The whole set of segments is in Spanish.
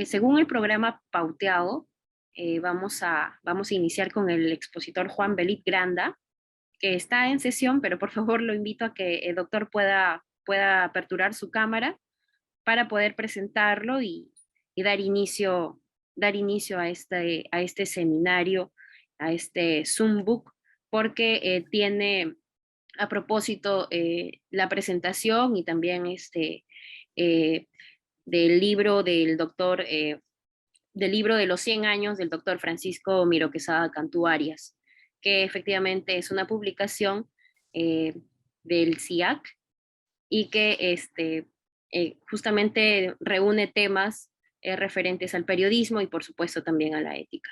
Según el programa pauteado, vamos a iniciar con el expositor Juan Belit Granda, que está en sesión, pero por favor lo invito a que el doctor pueda aperturar su cámara para poder presentarlo y dar inicio a este seminario, a este Zoom Book, porque tiene a propósito la presentación y también eh, del libro del libro de los 100 años del doctor Francisco Miro Quesada Cantú Arias, que efectivamente es una publicación eh, del CIAC y que justamente reúne temas referentes al periodismo y por supuesto también a la ética.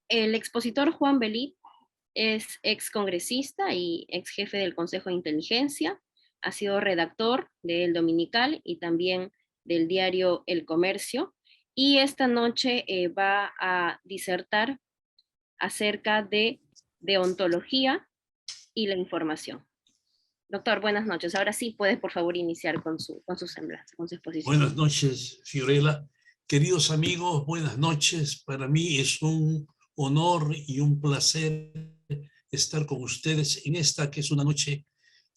El expositor Juan Belit es ex congresista y ex jefe del Consejo de Inteligencia, ha sido redactor de El Dominical y también del diario El Comercio, y esta noche va a disertar acerca de deontología y la información. Doctor, buenas noches. Ahora sí puede, por favor, iniciar con su semblanza, con su exposición. Buenas noches, Fiorella. Queridos amigos, buenas noches. Para mí es un honor y un placer estar con ustedes en esta que es una noche,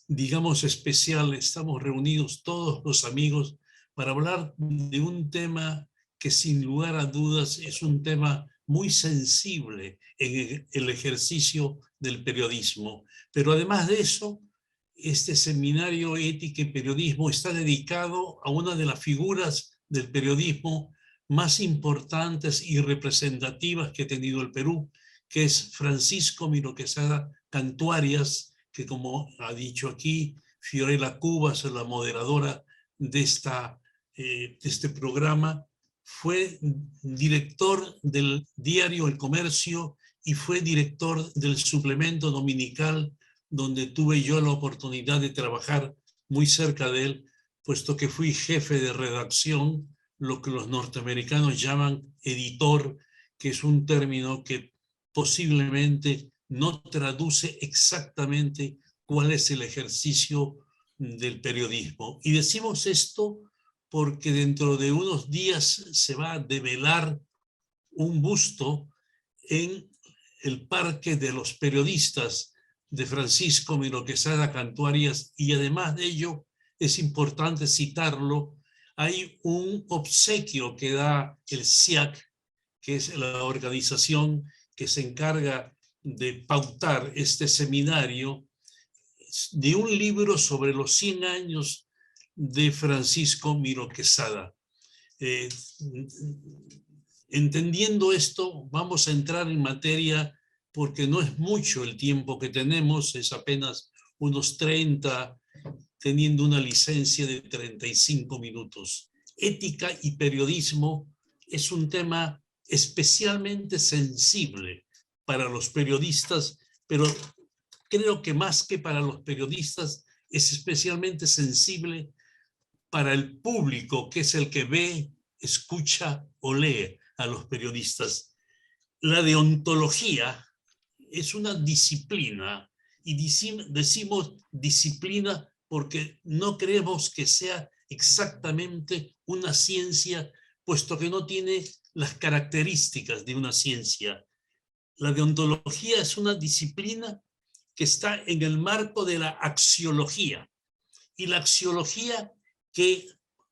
digamos, especial. Estamos reunidos todos los amigos para hablar de un tema que sin lugar a dudas es un tema muy sensible en el ejercicio del periodismo. Pero además de eso, este seminario Ética y Periodismo está dedicado a una de las figuras del periodismo más importantes y representativas que ha tenido el Perú, que es Francisco Miro Quesada Cantú Arias, que como ha dicho aquí Fiorella Cubas, la moderadora de este programa, fue director del diario El Comercio y fue director del suplemento dominical, donde tuve yo la oportunidad de trabajar muy cerca de él, puesto que fui jefe de redacción, lo que los norteamericanos llaman editor, que es un término que posiblemente no traduce exactamente cuál es el ejercicio del periodismo. Y decimos esto porque dentro de unos días se va a develar un busto en el Parque de los Periodistas de Francisco Miro Quesada Cantú Arias, y además de ello es importante citarlo, hay un obsequio que da el CIAC, que es la organización que se encarga de pautar este seminario, de un libro sobre los 100 años de Francisco Miro Quesada. Entendiendo esto, vamos a entrar en materia porque no es mucho el tiempo que tenemos, es apenas unos 30, teniendo una licencia de 35 minutos. Ética y periodismo es un tema especialmente sensible para los periodistas, pero creo que más que para los periodistas es especialmente sensible para el público, que es el que ve, escucha o lee a los periodistas. La deontología es una disciplina, y decimos disciplina porque no creemos que sea exactamente una ciencia, puesto que no tiene las características de una ciencia. La deontología es una disciplina que está en el marco de la axiología, y la axiología que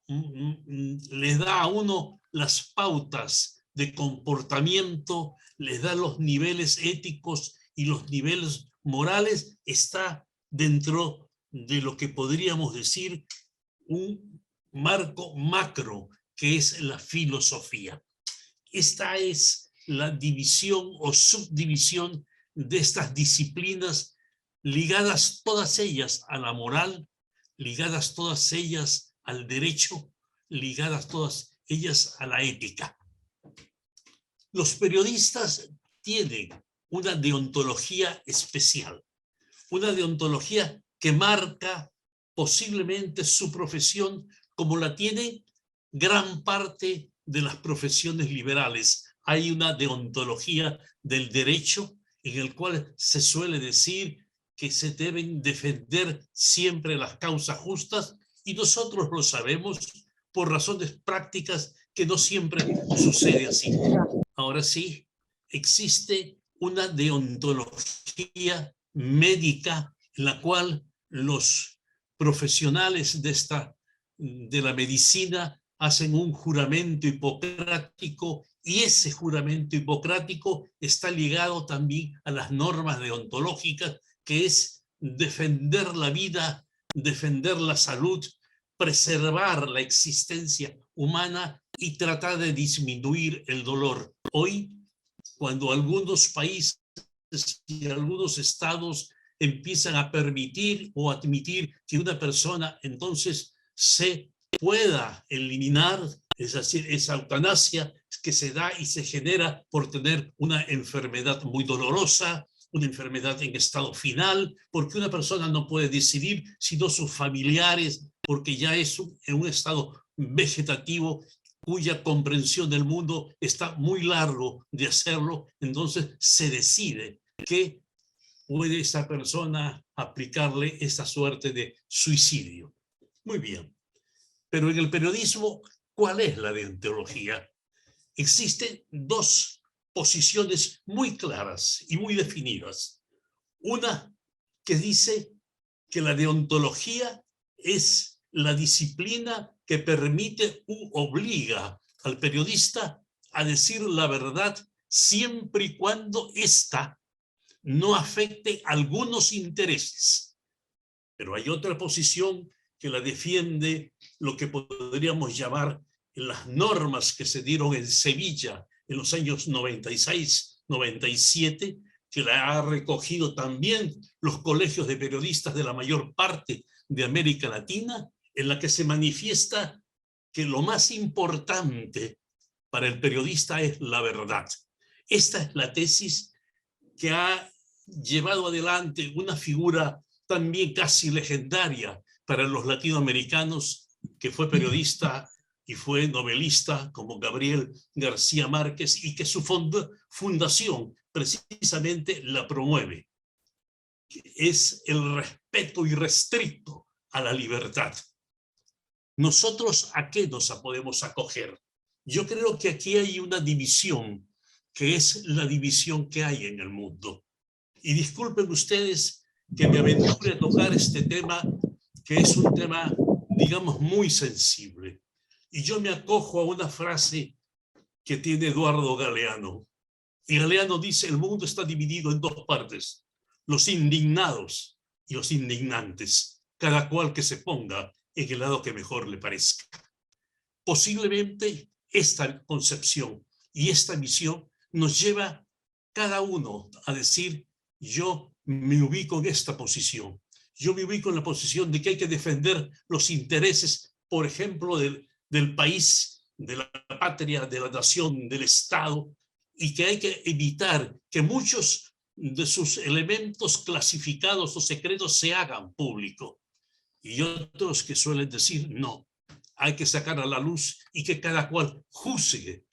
les da a uno las pautas de comportamiento, les da los niveles éticos y los niveles morales, está dentro de lo que podríamos decir un marco macro, que es la filosofía. Esta es la división o subdivisión de estas disciplinas, ligadas todas ellas a la moral, ligadas todas ellas al derecho, ligadas todas ellas a la ética. Los periodistas tienen una deontología especial, una deontología que marca posiblemente su profesión, como la tiene gran parte de las profesiones liberales. Hay una deontología del derecho en el cual se suele decir que se deben defender siempre las causas justas, y nosotros lo sabemos por razones prácticas que no siempre sucede así. Ahora sí, existe una deontología médica en la cual los profesionales de la medicina hacen un juramento hipocrático y ese juramento hipocrático está ligado también a las normas deontológicas, que es defender la vida, defender la salud, preservar la existencia humana y tratar de disminuir el dolor. Hoy, cuando algunos países y algunos estados empiezan a permitir o admitir que una persona entonces se pueda eliminar, es decir, esa eutanasia que se da y se genera por tener una enfermedad muy dolorosa, una enfermedad en estado final, porque una persona no puede decidir, sino sus familiares, porque ya es en un estado vegetativo cuya comprensión del mundo está muy largo de hacerlo, entonces se decide que puede esa persona aplicarle esta suerte de suicidio. Muy bien, pero en el periodismo, ¿cuál es la deontología? Existen dos posiciones muy claras y muy definidas. Una que dice que la deontología es la disciplina que permite u obliga al periodista a decir la verdad siempre y cuando ésta no afecte algunos intereses. Pero hay otra posición que la defiende lo que podríamos llamar las normas que se dieron en Sevilla en los años 96, 97, que la ha recogido también los colegios de periodistas de la mayor parte de América Latina, en la que se manifiesta que lo más importante para el periodista es la verdad. Esta es la tesis que ha llevado adelante una figura también casi legendaria para los latinoamericanos, que fue periodista y fue novelista como Gabriel García Márquez, y que su fundación precisamente la promueve. Es el respeto irrestricto a la libertad. ¿Nosotros a qué nos podemos acoger? Yo creo que aquí hay una división, que es la división que hay en el mundo. Y disculpen ustedes que me aventure a tocar este tema, que es un tema, digamos, muy sensible. Y yo me acojo a una frase que tiene Eduardo Galeano. Y Galeano dice, el mundo está dividido en dos partes, los indignados y los indignantes, cada cual que se ponga en el lado que mejor le parezca. Posiblemente esta concepción y esta visión nos lleva cada uno a decir, yo me ubico en esta posición. Yo me ubico en la posición de que hay que defender los intereses, por ejemplo, del país, de la patria, de la nación, del Estado, y que hay que evitar que muchos de sus elementos clasificados o secretos se hagan públicos. Y otros que suelen decir, no, hay que sacar a la luz y que cada cual juzgue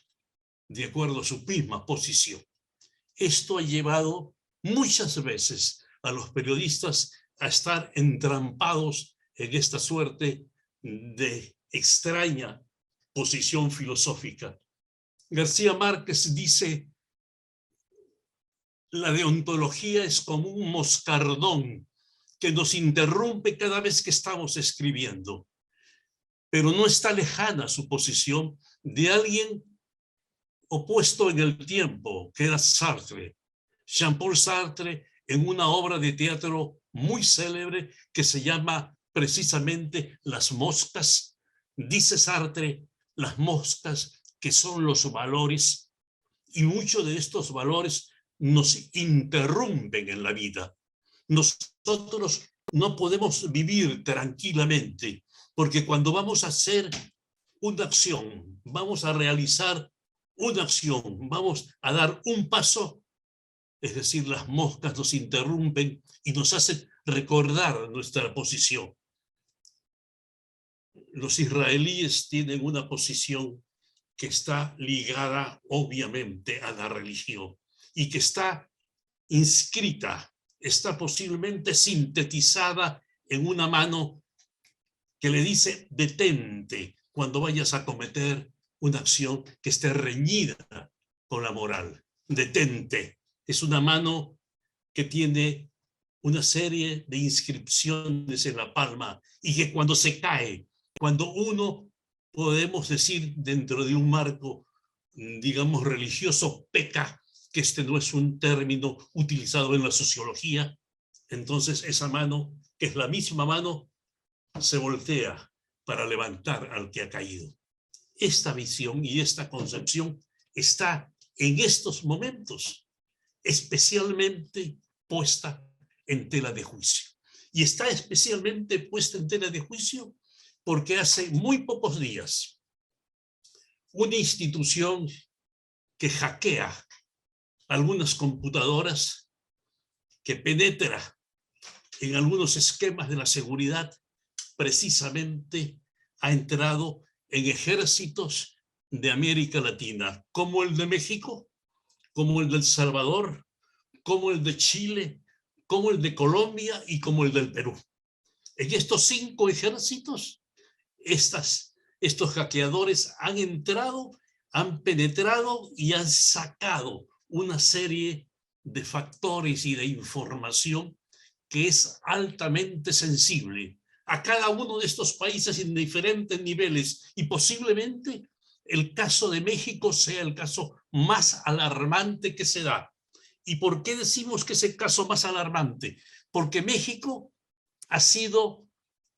de acuerdo a su misma posición. Esto ha llevado muchas veces a los periodistas a estar entrampados en esta suerte de extraña posición filosófica. García Márquez dice, la deontología es como un moscardón que nos interrumpe cada vez que estamos escribiendo, pero no está lejana su posición de alguien opuesto en el tiempo, que era Sartre. Jean-Paul Sartre, en una obra de teatro muy célebre que se llama precisamente Las moscas, dice Sartre, las moscas que son los valores, y muchos de estos valores nos interrumpen en la vida. Nosotros no podemos vivir tranquilamente, porque cuando vamos a hacer una acción, vamos a realizar una acción, vamos a dar un paso, es decir, las moscas nos interrumpen y nos hacen recordar nuestra posición. Los israelíes tienen una posición que está ligada obviamente a la religión y que está inscrita, está posiblemente sintetizada en una mano que le dice detente cuando vayas a cometer una acción que esté reñida con la moral. Detente. Es una mano que tiene una serie de inscripciones en la palma y que cuando se cae, cuando uno, podemos decir dentro de un marco, digamos, religioso, peca, que este no es un término utilizado en la sociología, entonces esa mano, que es la misma mano, se voltea para levantar al que ha caído. Esta visión y esta concepción está en estos momentos especialmente puesta en tela de juicio. Y está especialmente puesta en tela de juicio porque hace muy pocos días una institución que hackea algunas computadoras, que penetra en algunos esquemas de la seguridad, precisamente ha entrado en ejércitos de América Latina, como el de México, como el de El Salvador, como el de Chile, como el de Colombia y como el del Perú. En estos 5 ejércitos, estos hackeadores han entrado, han penetrado y han sacado una serie de factores y de información que es altamente sensible a cada uno de estos países en diferentes niveles, y posiblemente el caso de México sea el caso más alarmante que se da. ¿Y por qué decimos que es el caso más alarmante? Porque México ha sido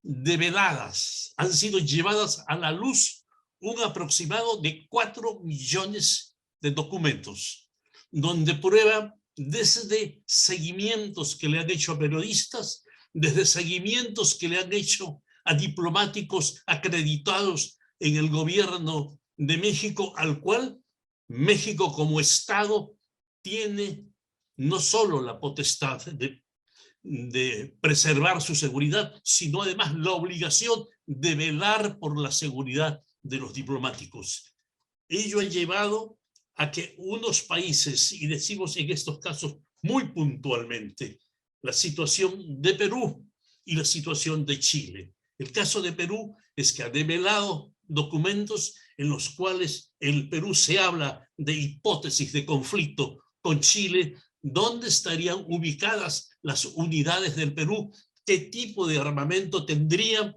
develadas, han sido llevadas a la luz un aproximado de 4 millones de documentos, donde prueban desde seguimientos que le han hecho a periodistas, desde seguimientos que le han hecho a diplomáticos acreditados en el gobierno de México, al cual México como Estado tiene no solo la potestad de preservar su seguridad, sino además la obligación de velar por la seguridad de los diplomáticos. Ello ha llevado a que unos países, y decimos en estos casos muy puntualmente, la situación de Perú y la situación de Chile. El caso de Perú es que ha develado documentos en los cuales el Perú se habla de hipótesis de conflicto con Chile, dónde estarían ubicadas las unidades del Perú, qué tipo de armamento tendrían,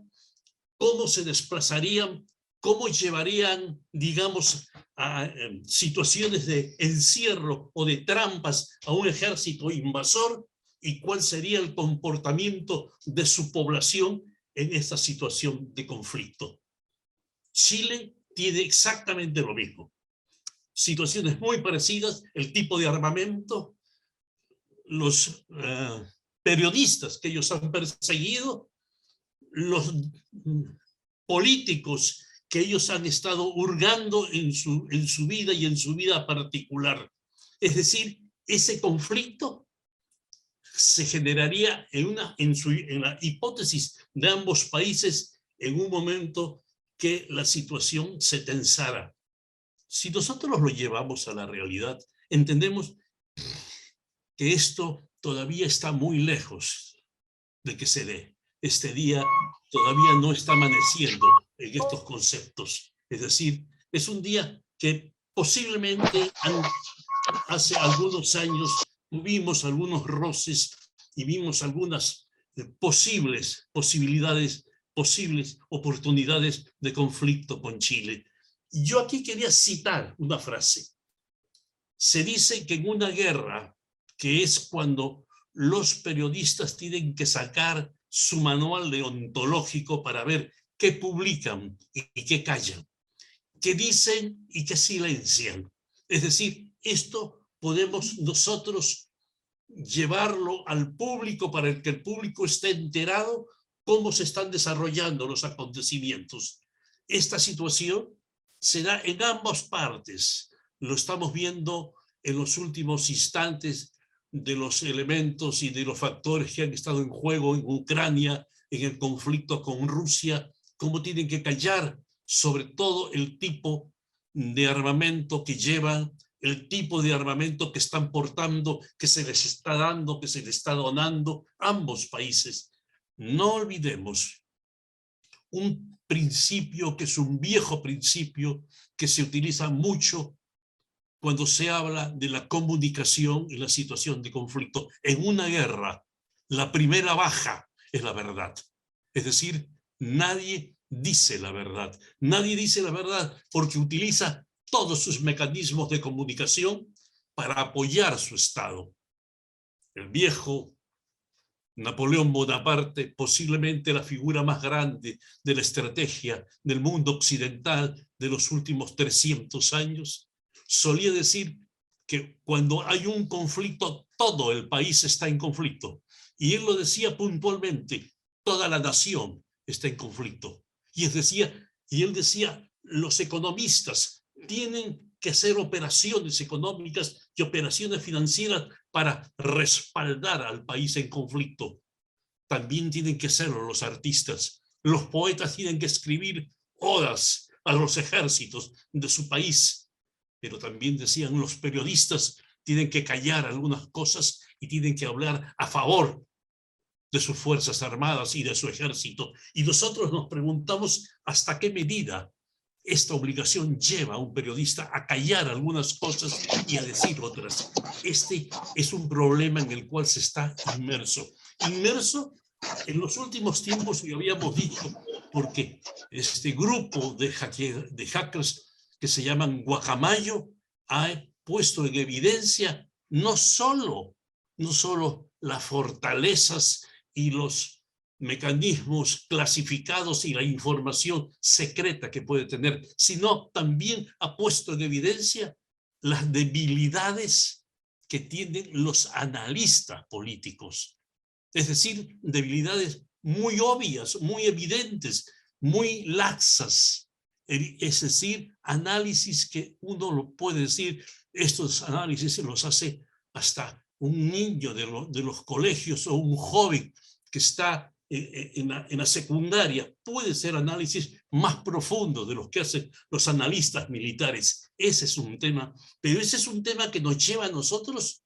cómo se desplazarían, cómo llevarían, digamos, a situaciones de encierro o de trampas a un ejército invasor, y cuál sería el comportamiento de su población en esta situación de conflicto. Chile tiene exactamente lo mismo. Situaciones muy parecidas, el tipo de armamento, los periodistas que ellos han perseguido, los políticos que ellos han estado hurgando en su vida y en su vida particular. Es decir, ese conflicto se generaría en la hipótesis de ambos países en un momento que la situación se tensara. Si nosotros lo llevamos a la realidad, entendemos que esto todavía está muy lejos de que se dé. Este día todavía no está amaneciendo en estos conceptos. Es decir, es un día que posiblemente hace algunos años tuvimos algunos roces y vimos algunas posibles oportunidades de conflicto con Chile. Yo aquí quería citar una frase. Se dice que en una guerra, que es cuando los periodistas tienen que sacar su manual deontológico para ver qué publican y qué callan, qué dicen y qué silencian. Es decir, esto podemos nosotros llevarlo al público para que el público esté enterado cómo se están desarrollando los acontecimientos. Esta situación se da en ambas partes. Lo estamos viendo en los últimos instantes de los elementos y de los factores que han estado en juego en Ucrania, en el conflicto con Rusia, cómo tienen que callar sobre todo el tipo de armamento que llevan, el tipo de armamento que están portando, que se les está dando, que se les está donando ambos países. No olvidemos un principio que es un viejo principio, que que se utiliza mucho cuando se habla de la comunicación y la situación de conflicto. En una guerra, la primera baja es la verdad. Es decir, nadie dice la verdad. Nadie dice la verdad porque utiliza todos sus mecanismos de comunicación para apoyar su Estado. El viejo Napoleón Bonaparte, posiblemente la figura más grande de la estrategia del mundo occidental de los últimos 300 años, solía decir que cuando hay un conflicto, todo el país está en conflicto. Y él lo decía puntualmente, toda la nación está en conflicto. Y él decía, los economistas tienen que hacer operaciones económicas y operaciones financieras para respaldar al país en conflicto. También tienen que serlo los artistas. Los poetas tienen que escribir odas a los ejércitos de su país. Pero también decían, los periodistas tienen que callar algunas cosas y tienen que hablar a favor de sus fuerzas armadas y de su ejército. Y nosotros nos preguntamos hasta qué medida esta obligación lleva a un periodista a callar algunas cosas y a decir otras. Este es un problema en el cual se está inmerso. Inmerso en los últimos tiempos, y habíamos dicho, porque este grupo de hackers que se llaman Guacamayo ha puesto en evidencia no solo las fortalezas y los mecanismos clasificados y la información secreta que puede tener, sino también ha puesto en evidencia las debilidades que tienen los analistas políticos. Es decir, debilidades muy obvias, muy evidentes, muy laxas. Es decir, análisis que uno lo puede decir, estos análisis se los hace hasta un niño de los colegios o un joven que está en la secundaria. Puede ser análisis más profundo de los que hacen los analistas militares. Ese es un tema, pero ese es un tema que nos lleva a nosotros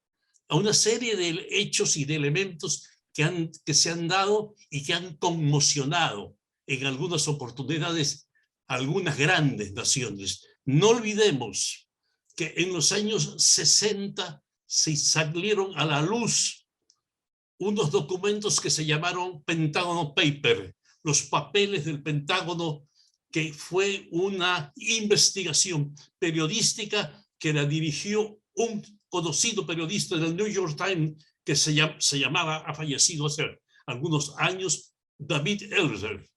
a una serie de hechos y de elementos que se han dado y que han conmocionado en algunas oportunidades algunas grandes naciones. No olvidemos que en los años 60 se salieron a la luz unos documentos que se llamaron Pentágono Paper, los papeles del Pentágono, que fue una investigación periodística que la dirigió un conocido periodista del New York Times que se llamaba, ha fallecido hace algunos años, David Ellsberg.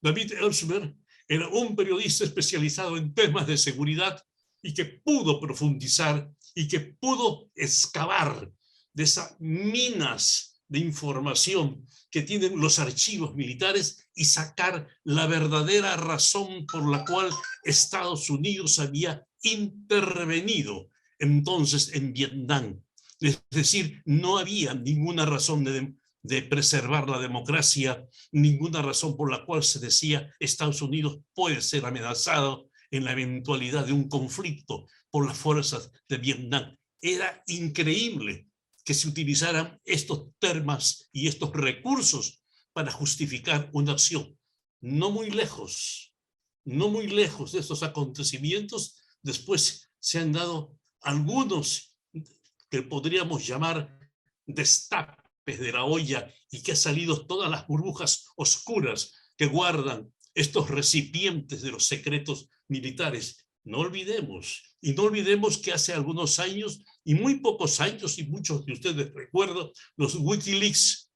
David Ellsberg era un periodista especializado en temas de seguridad y que pudo profundizar y que pudo excavar de esas minas de información que tienen los archivos militares y sacar la verdadera razón por la cual Estados Unidos había intervenido entonces en Vietnam. Es decir, no había ninguna razón de preservar la democracia, ninguna razón por la cual se decía Estados Unidos puede ser amenazado en la eventualidad de un conflicto por las fuerzas de Vietnam. Era increíble que se utilizaran estos términos y estos recursos para justificar una acción. No muy lejos de estos acontecimientos, después se han dado algunos que podríamos llamar destapes de la olla y que han salido todas las burbujas oscuras que guardan estos recipientes de los secretos militares. No olvidemos, y no olvidemos que hace algunos años, y muy pocos años, y muchos de ustedes recuerdan, los Wikileaks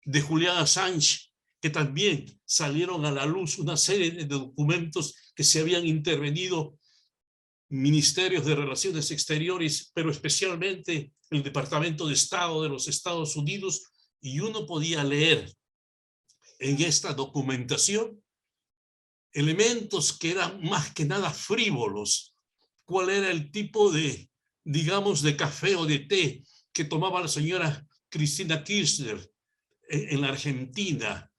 de Julian Assange, que también salieron a la luz una serie de documentos que se habían intervenido ministerios de Relaciones Exteriores, pero especialmente el Departamento de Estado de los Estados Unidos, y uno podía leer en esta documentación elementos que eran más que nada frívolos. ¿Cuál era el tipo de, digamos, de café o de té que tomaba la señora Cristina Kirchner en la Argentina?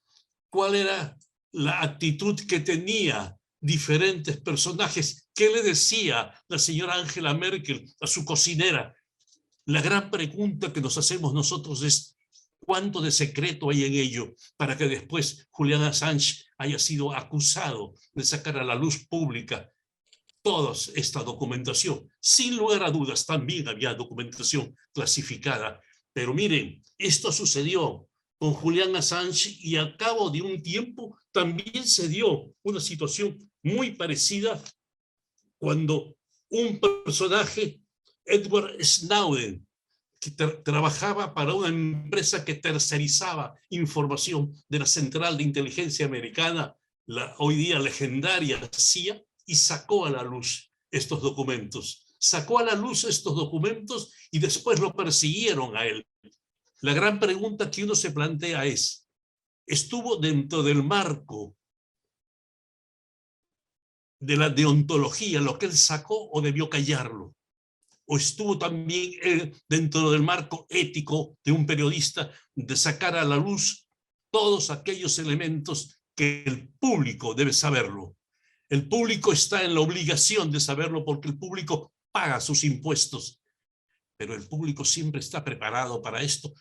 ¿Cuál era la actitud que tenía diferentes personajes? ¿Qué le decía la señora Angela Merkel a su cocinera? La gran pregunta que nos hacemos nosotros es ¿cuánto de secreto hay en ello para que después Julian Assange haya sido acusado de sacar a la luz pública toda esta documentación. Sin lugar a dudas, también había documentación clasificada. Pero miren, esto sucedió con Julian Assange y al cabo de un tiempo también se dio una situación muy parecida cuando un personaje, Edward Snowden, que trabajaba para una empresa que tercerizaba información de la Central de Inteligencia Americana, la hoy día legendaria CIA, y sacó a la luz estos documentos. Sacó a la luz estos documentos y después lo persiguieron a él. La gran pregunta que uno se plantea es, ¿estuvo dentro del marco de la deontología lo que él sacó o debió callarlo? ¿O estuvo también dentro del marco ético de un periodista de sacar a la luz todos aquellos elementos que el público debe saberlo? El público está en la obligación de saberlo porque el público paga sus impuestos, pero el público siempre está preparado para esto.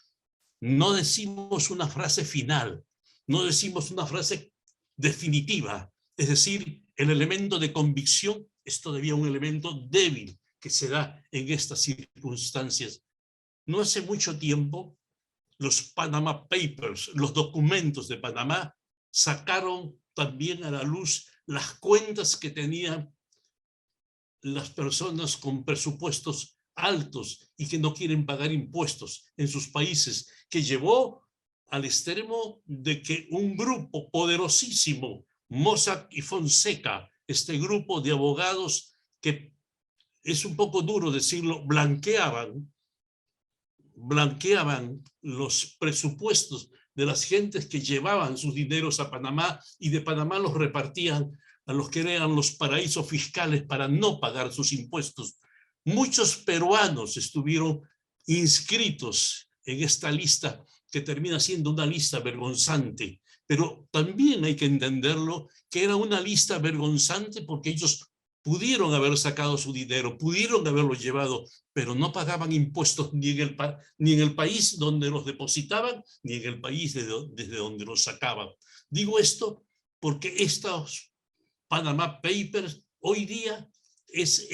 No decimos una frase final, no decimos una frase definitiva, es decir, el elemento de convicción es todavía un elemento débil que se da en estas circunstancias. No hace mucho tiempo, los Panama Papers, los documentos de Panamá, sacaron también a la luz las cuentas que tenían las personas con presupuestos altos y que no quieren pagar impuestos en sus países, que llevó al extremo de que un grupo poderosísimo, Mossack y Fonseca, este grupo de abogados que es un poco duro decirlo, blanqueaban los presupuestos de las gentes que llevaban sus dineros a Panamá y de Panamá los repartían a los que eran los paraísos fiscales para no pagar sus impuestos. Muchos peruanos estuvieron inscritos en esta lista que termina siendo una lista vergonzante, pero también hay que entenderlo que era una lista vergonzante porque ellos pudieron haber sacado su dinero, pudieron haberlo llevado, pero no pagaban impuestos ni en el país donde los depositaban, ni en el país desde donde los sacaban. Digo esto porque estos Panama Papers hoy día es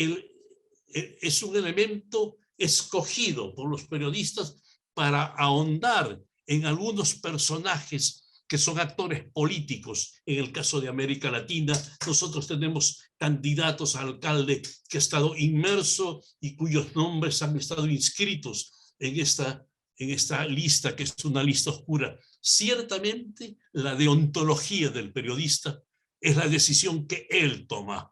un elemento escogido por los periodistas para ahondar en algunos personajes que son actores políticos. En el caso de América Latina, nosotros tenemos candidatos a alcalde que ha estado inmerso y cuyos nombres han estado inscritos en esta lista, que es una lista oscura. Ciertamente, la deontología del periodista es la decisión que él toma,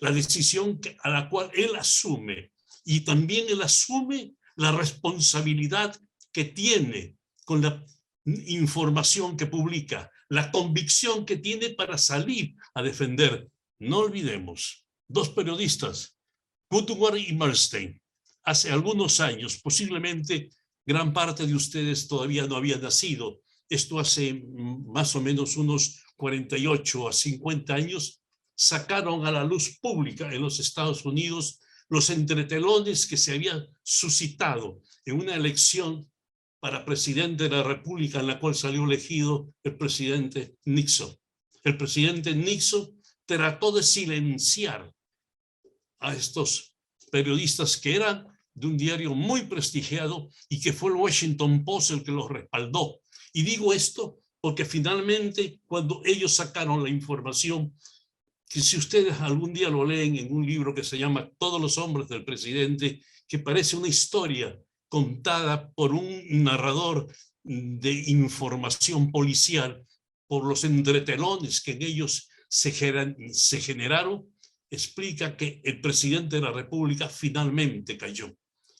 la decisión a la cual él asume, y también él asume la responsabilidad que tiene con la información que publica, la convicción que tiene para salir a defender. No olvidemos, dos periodistas, Woodward y Bernstein, hace algunos años, posiblemente gran parte de ustedes todavía no había nacido, esto hace más o menos unos 48 a 50 años, sacaron a la luz pública en los Estados Unidos los entretelones que se habían suscitado en una elección para presidente de la República en la cual salió elegido el presidente Nixon. El presidente Nixon trató de silenciar a estos periodistas que eran de un diario muy prestigiado y que fue el Washington Post el que los respaldó. Y digo esto porque finalmente cuando ellos sacaron la información, que si ustedes algún día lo leen en un libro que se llama Todos los hombres del presidente, que parece una historia contada por un narrador de información policial, por los entretelones que en ellos se generaron, explica que el presidente de la República finalmente cayó.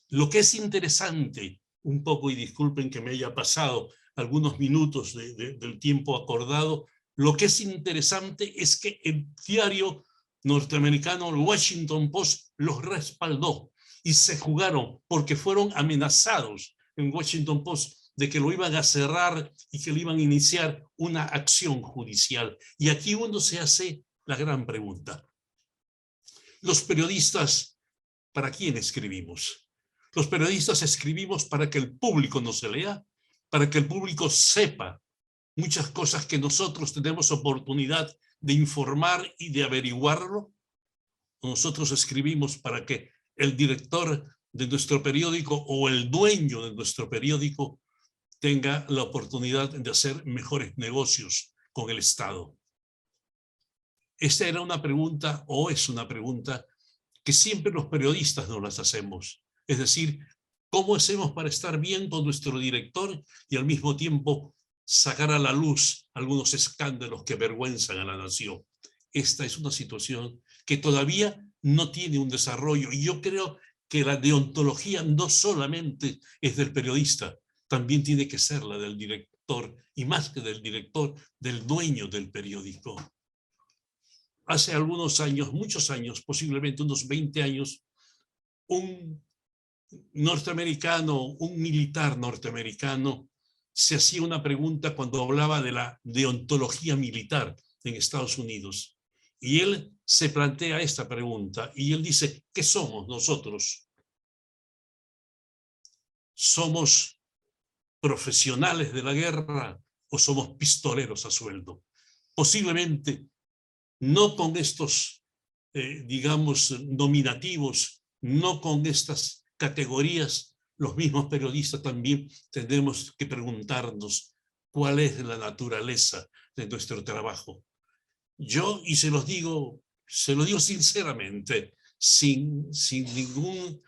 Lo que es interesante, un poco, y disculpen que me haya pasado algunos minutos del tiempo acordado, lo que es interesante es que el diario norteamericano, el Washington Post, los respaldó y se jugaron porque fueron amenazados en Washington Post de que lo iban a cerrar y que le iban a iniciar una acción judicial. Y aquí uno se hace la gran pregunta. Los periodistas, ¿para quién escribimos? Los periodistas escribimos para que el público nos lea, para que el público sepa muchas cosas que nosotros tenemos oportunidad de informar y de averiguarlo, nosotros escribimos para que el director de nuestro periódico o el dueño de nuestro periódico tenga la oportunidad de hacer mejores negocios con el Estado. Esta era una pregunta, o es una pregunta, que siempre los periodistas nos las hacemos. Es decir, ¿cómo hacemos para estar bien con nuestro director y al mismo tiempo sacar a la luz algunos escándalos que avergüenzan a la nación? Esta es una situación que todavía no tiene un desarrollo, y yo creo que la deontología no solamente es del periodista, también tiene que ser la del director, y más que del director, del dueño del periódico. Hace algunos años, muchos años, posiblemente unos 20 años, un norteamericano, un militar norteamericano, se hacía una pregunta cuando hablaba de la deontología militar en Estados Unidos. Y él se plantea esta pregunta, y él dice, ¿qué somos nosotros? ¿Somos profesionales de la guerra o somos pistoleros a sueldo? Posiblemente no con estos, digamos, nominativos, no con estas categorías, los mismos periodistas también tendremos que preguntarnos cuál es la naturaleza de nuestro trabajo. Yo, y se lo digo sinceramente, sin ningún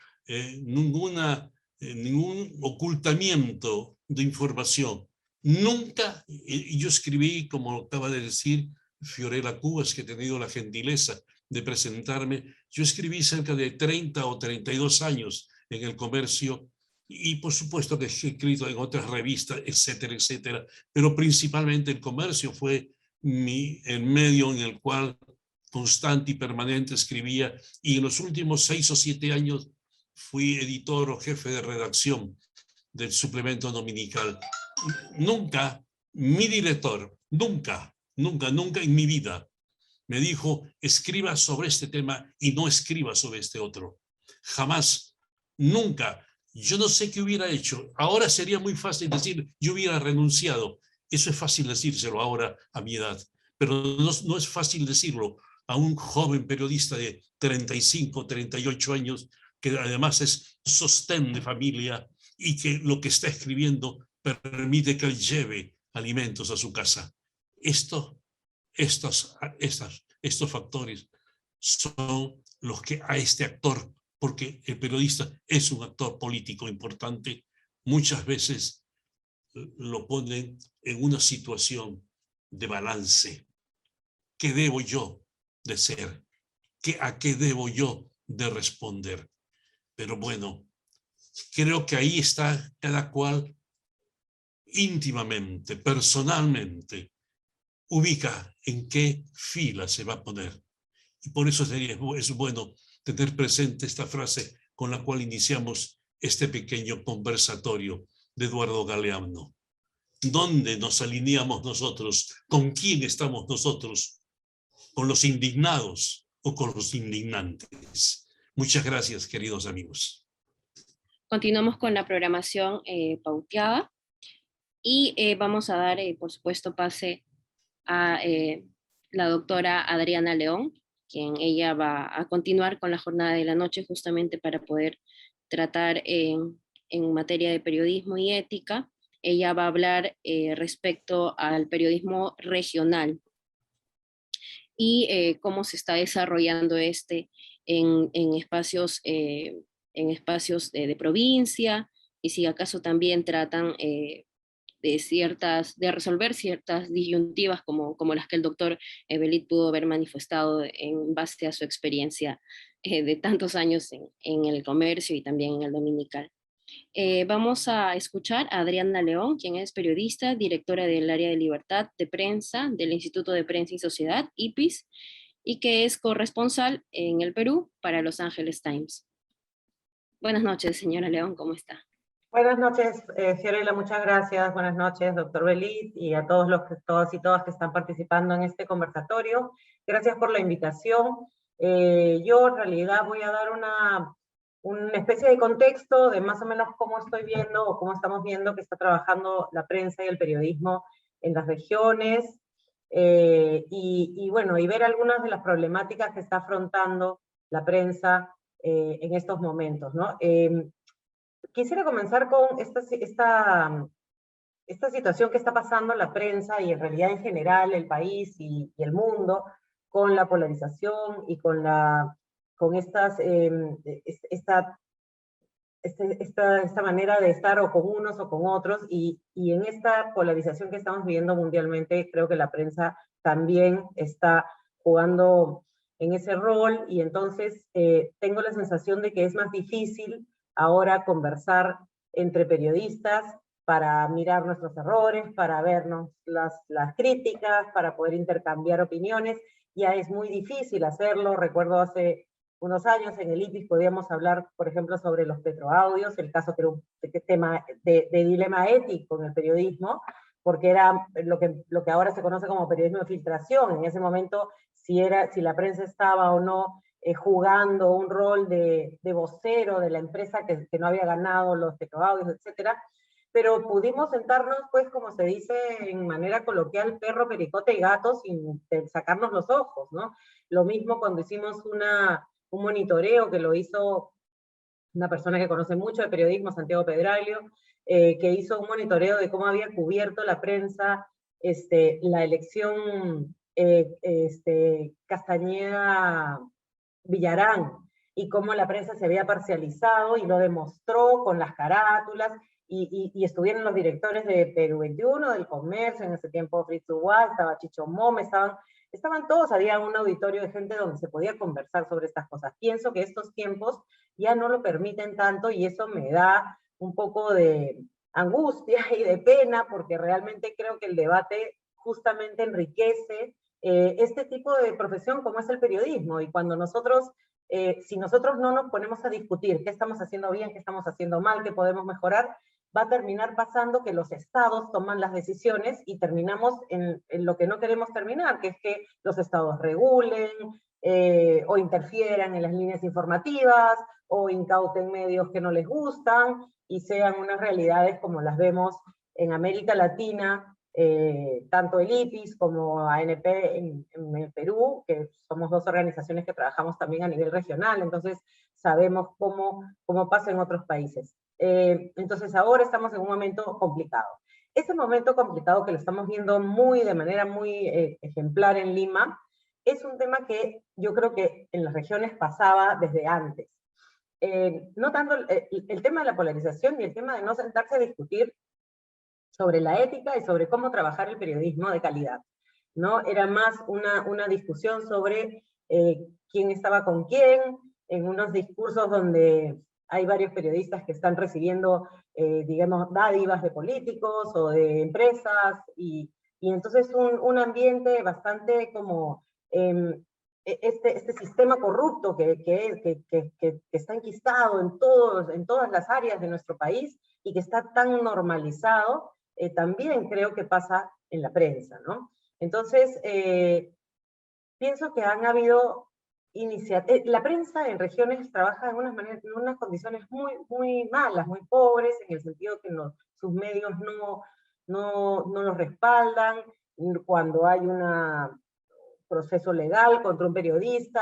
ocultamiento de información. Nunca, y yo escribí, como acaba de decir Fiorella Cubas, que he tenido la gentileza de presentarme, yo escribí cerca de 30 o 32 años en El Comercio, y por supuesto que he escrito en otras revistas, etcétera, etcétera, pero principalmente El Comercio fue el medio en el cual constante y permanente escribía, y en los últimos 6 o 7 años fui editor o jefe de redacción del suplemento dominical. Nunca mi director, nunca en mi vida me dijo, escriba sobre este tema y no escriba sobre este otro. Jamás, nunca. Yo no sé qué hubiera hecho. Ahora sería muy fácil decir, yo hubiera renunciado. Eso es fácil decírselo ahora a mi edad, pero no es fácil decirlo a un joven periodista de 35, 38 años, que además es sostén de familia y que lo que está escribiendo permite que él lleve alimentos a su casa. Estos factores son los que a este actor, porque el periodista es un actor político importante, muchas veces lo ponen en una situación de balance. ¿Qué debo yo de ser? ¿A qué debo yo de responder? Pero bueno, creo que ahí está cada cual íntimamente, personalmente, ubica en qué fila se va a poner. Y por eso es bueno tener presente esta frase con la cual iniciamos este pequeño conversatorio de Eduardo Galeano. ¿Dónde nos alineamos nosotros? ¿Con quién estamos nosotros? ¿Con los indignados o con los indignantes? Muchas gracias, queridos amigos. Continuamos con la programación pauteada y vamos a dar, por supuesto, pase a la doctora Adriana León, quien ella va a continuar con la jornada de la noche justamente para poder tratar en materia de periodismo y ética. Ella va a hablar respecto al periodismo regional y cómo se está desarrollando este en espacios, de provincia, y si acaso también tratan de resolver ciertas disyuntivas como las que el doctor Belit pudo haber manifestado en base a su experiencia de tantos años en el comercio y también en el dominical. Vamos a escuchar a Adriana León, quien es periodista, directora del área de libertad de prensa del Instituto de Prensa y Sociedad, IPIS, y que es corresponsal en el Perú para Los Angeles Times. Buenas noches, señora León, ¿cómo está? Buenas noches, Fiorella, muchas gracias. Buenas noches, doctor Belit, y a todos y todas que están participando en este conversatorio. Gracias por la invitación. Yo en realidad voy a dar una especie de contexto de más o menos cómo estoy viendo o cómo estamos viendo que está trabajando la prensa y el periodismo en las regiones, y bueno, y ver algunas de las problemáticas que está afrontando la prensa en estos momentos, ¿no? Quisiera comenzar con esta situación que está pasando la prensa y en realidad en general el país y el mundo, con la polarización y con esta manera de estar o con unos o con otros, y en esta polarización que estamos viviendo mundialmente, creo que la prensa también está jugando en ese rol, y entonces tengo la sensación de que es más difícil ahora conversar entre periodistas para mirar nuestros errores, para vernos las críticas, para poder intercambiar opiniones. Ya es muy difícil hacerlo. Recuerdo hace unos años en el IPIS podíamos hablar, por ejemplo, sobre los petroaudios, el caso que era un tema de dilema ético en el periodismo, porque era lo que ahora se conoce como periodismo de filtración. En ese momento, si la prensa estaba o no jugando un rol de vocero de la empresa que no había ganado los petroaudios, etcétera. Pero pudimos sentarnos, pues, como se dice en manera coloquial, perro, pericote y gato, sin sacarnos los ojos, ¿no? Lo mismo cuando hicimos un monitoreo que lo hizo una persona que conoce mucho de periodismo, Santiago Pedralio, que hizo un monitoreo de cómo había cubierto la prensa la elección Castañeda-Villarán, y cómo la prensa se había parcializado, y lo demostró con las carátulas, y estuvieron los directores de Perú 21, del Comercio, en ese tiempo Fritz Ugual, estaba Chicho Mome, estaban todos, había un auditorio de gente donde se podía conversar sobre estas cosas. Pienso que estos tiempos ya no lo permiten tanto, y eso me da un poco de angustia y de pena, porque realmente creo que el debate justamente enriquece este tipo de profesión como es el periodismo, y cuando si nosotros no nos ponemos a discutir qué estamos haciendo bien, qué estamos haciendo mal, qué podemos mejorar, va a terminar pasando que los estados toman las decisiones y terminamos en lo que no queremos terminar, que es que los estados regulen o interfieran en las líneas informativas o incauten medios que no les gustan y sean unas realidades como las vemos en América Latina, tanto el IPIS como ANP en el Perú, que somos dos organizaciones que trabajamos también a nivel regional, entonces sabemos cómo pasa en otros países. Entonces ahora estamos en un momento complicado. Ese momento complicado que lo estamos viendo de manera muy ejemplar en Lima, es un tema que yo creo que en las regiones pasaba desde antes. No tanto el tema de la polarización y el tema de no sentarse a discutir sobre la ética y sobre cómo trabajar el periodismo de calidad, ¿no? Era más una discusión sobre quién estaba con quién, en unos discursos donde hay varios periodistas que están recibiendo, digamos, dádivas de políticos o de empresas, y entonces un ambiente bastante como este sistema corrupto que está enquistado en todas las áreas de nuestro país y que está tan normalizado, también creo que pasa en la prensa, ¿no? Entonces, pienso que han habido iniciativas. La prensa en regiones trabaja en unas condiciones muy, muy malas, muy pobres, en el sentido que sus medios no los respaldan. Cuando hay un proceso legal contra un periodista,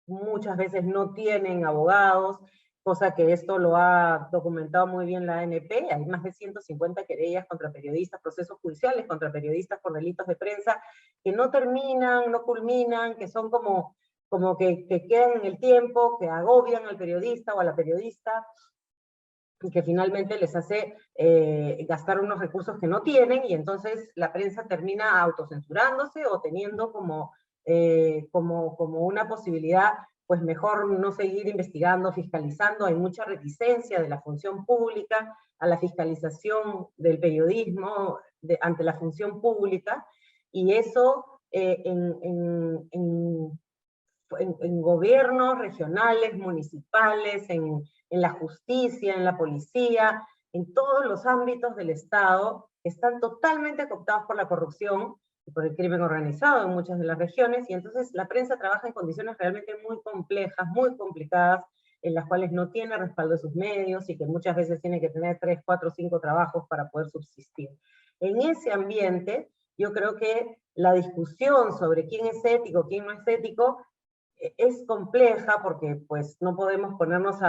muchas veces no tienen abogados, cosa que esto lo ha documentado muy bien la ANP. Hay más de 150 querellas contra periodistas, procesos judiciales contra periodistas por delitos de prensa, que no terminan, no culminan, que son como que quedan en el tiempo, que agobian al periodista o a la periodista, y que finalmente les hace gastar unos recursos que no tienen, y entonces la prensa termina autocensurándose o teniendo como una posibilidad, pues mejor no seguir investigando, fiscalizando. Hay mucha reticencia de la función pública a la fiscalización del periodismo ante la función pública, y eso en gobiernos regionales, municipales, en la justicia, en la policía, en todos los ámbitos del Estado, están totalmente cooptados por la corrupción y por el crimen organizado en muchas de las regiones, y entonces la prensa trabaja en condiciones realmente muy complejas, muy complicadas, en las cuales no tiene respaldo de sus medios y que muchas veces tiene que tener 3, 4, 5 trabajos para poder subsistir. En ese ambiente, yo creo que la discusión sobre quién es ético, quién no es ético, es compleja porque pues no podemos ponernos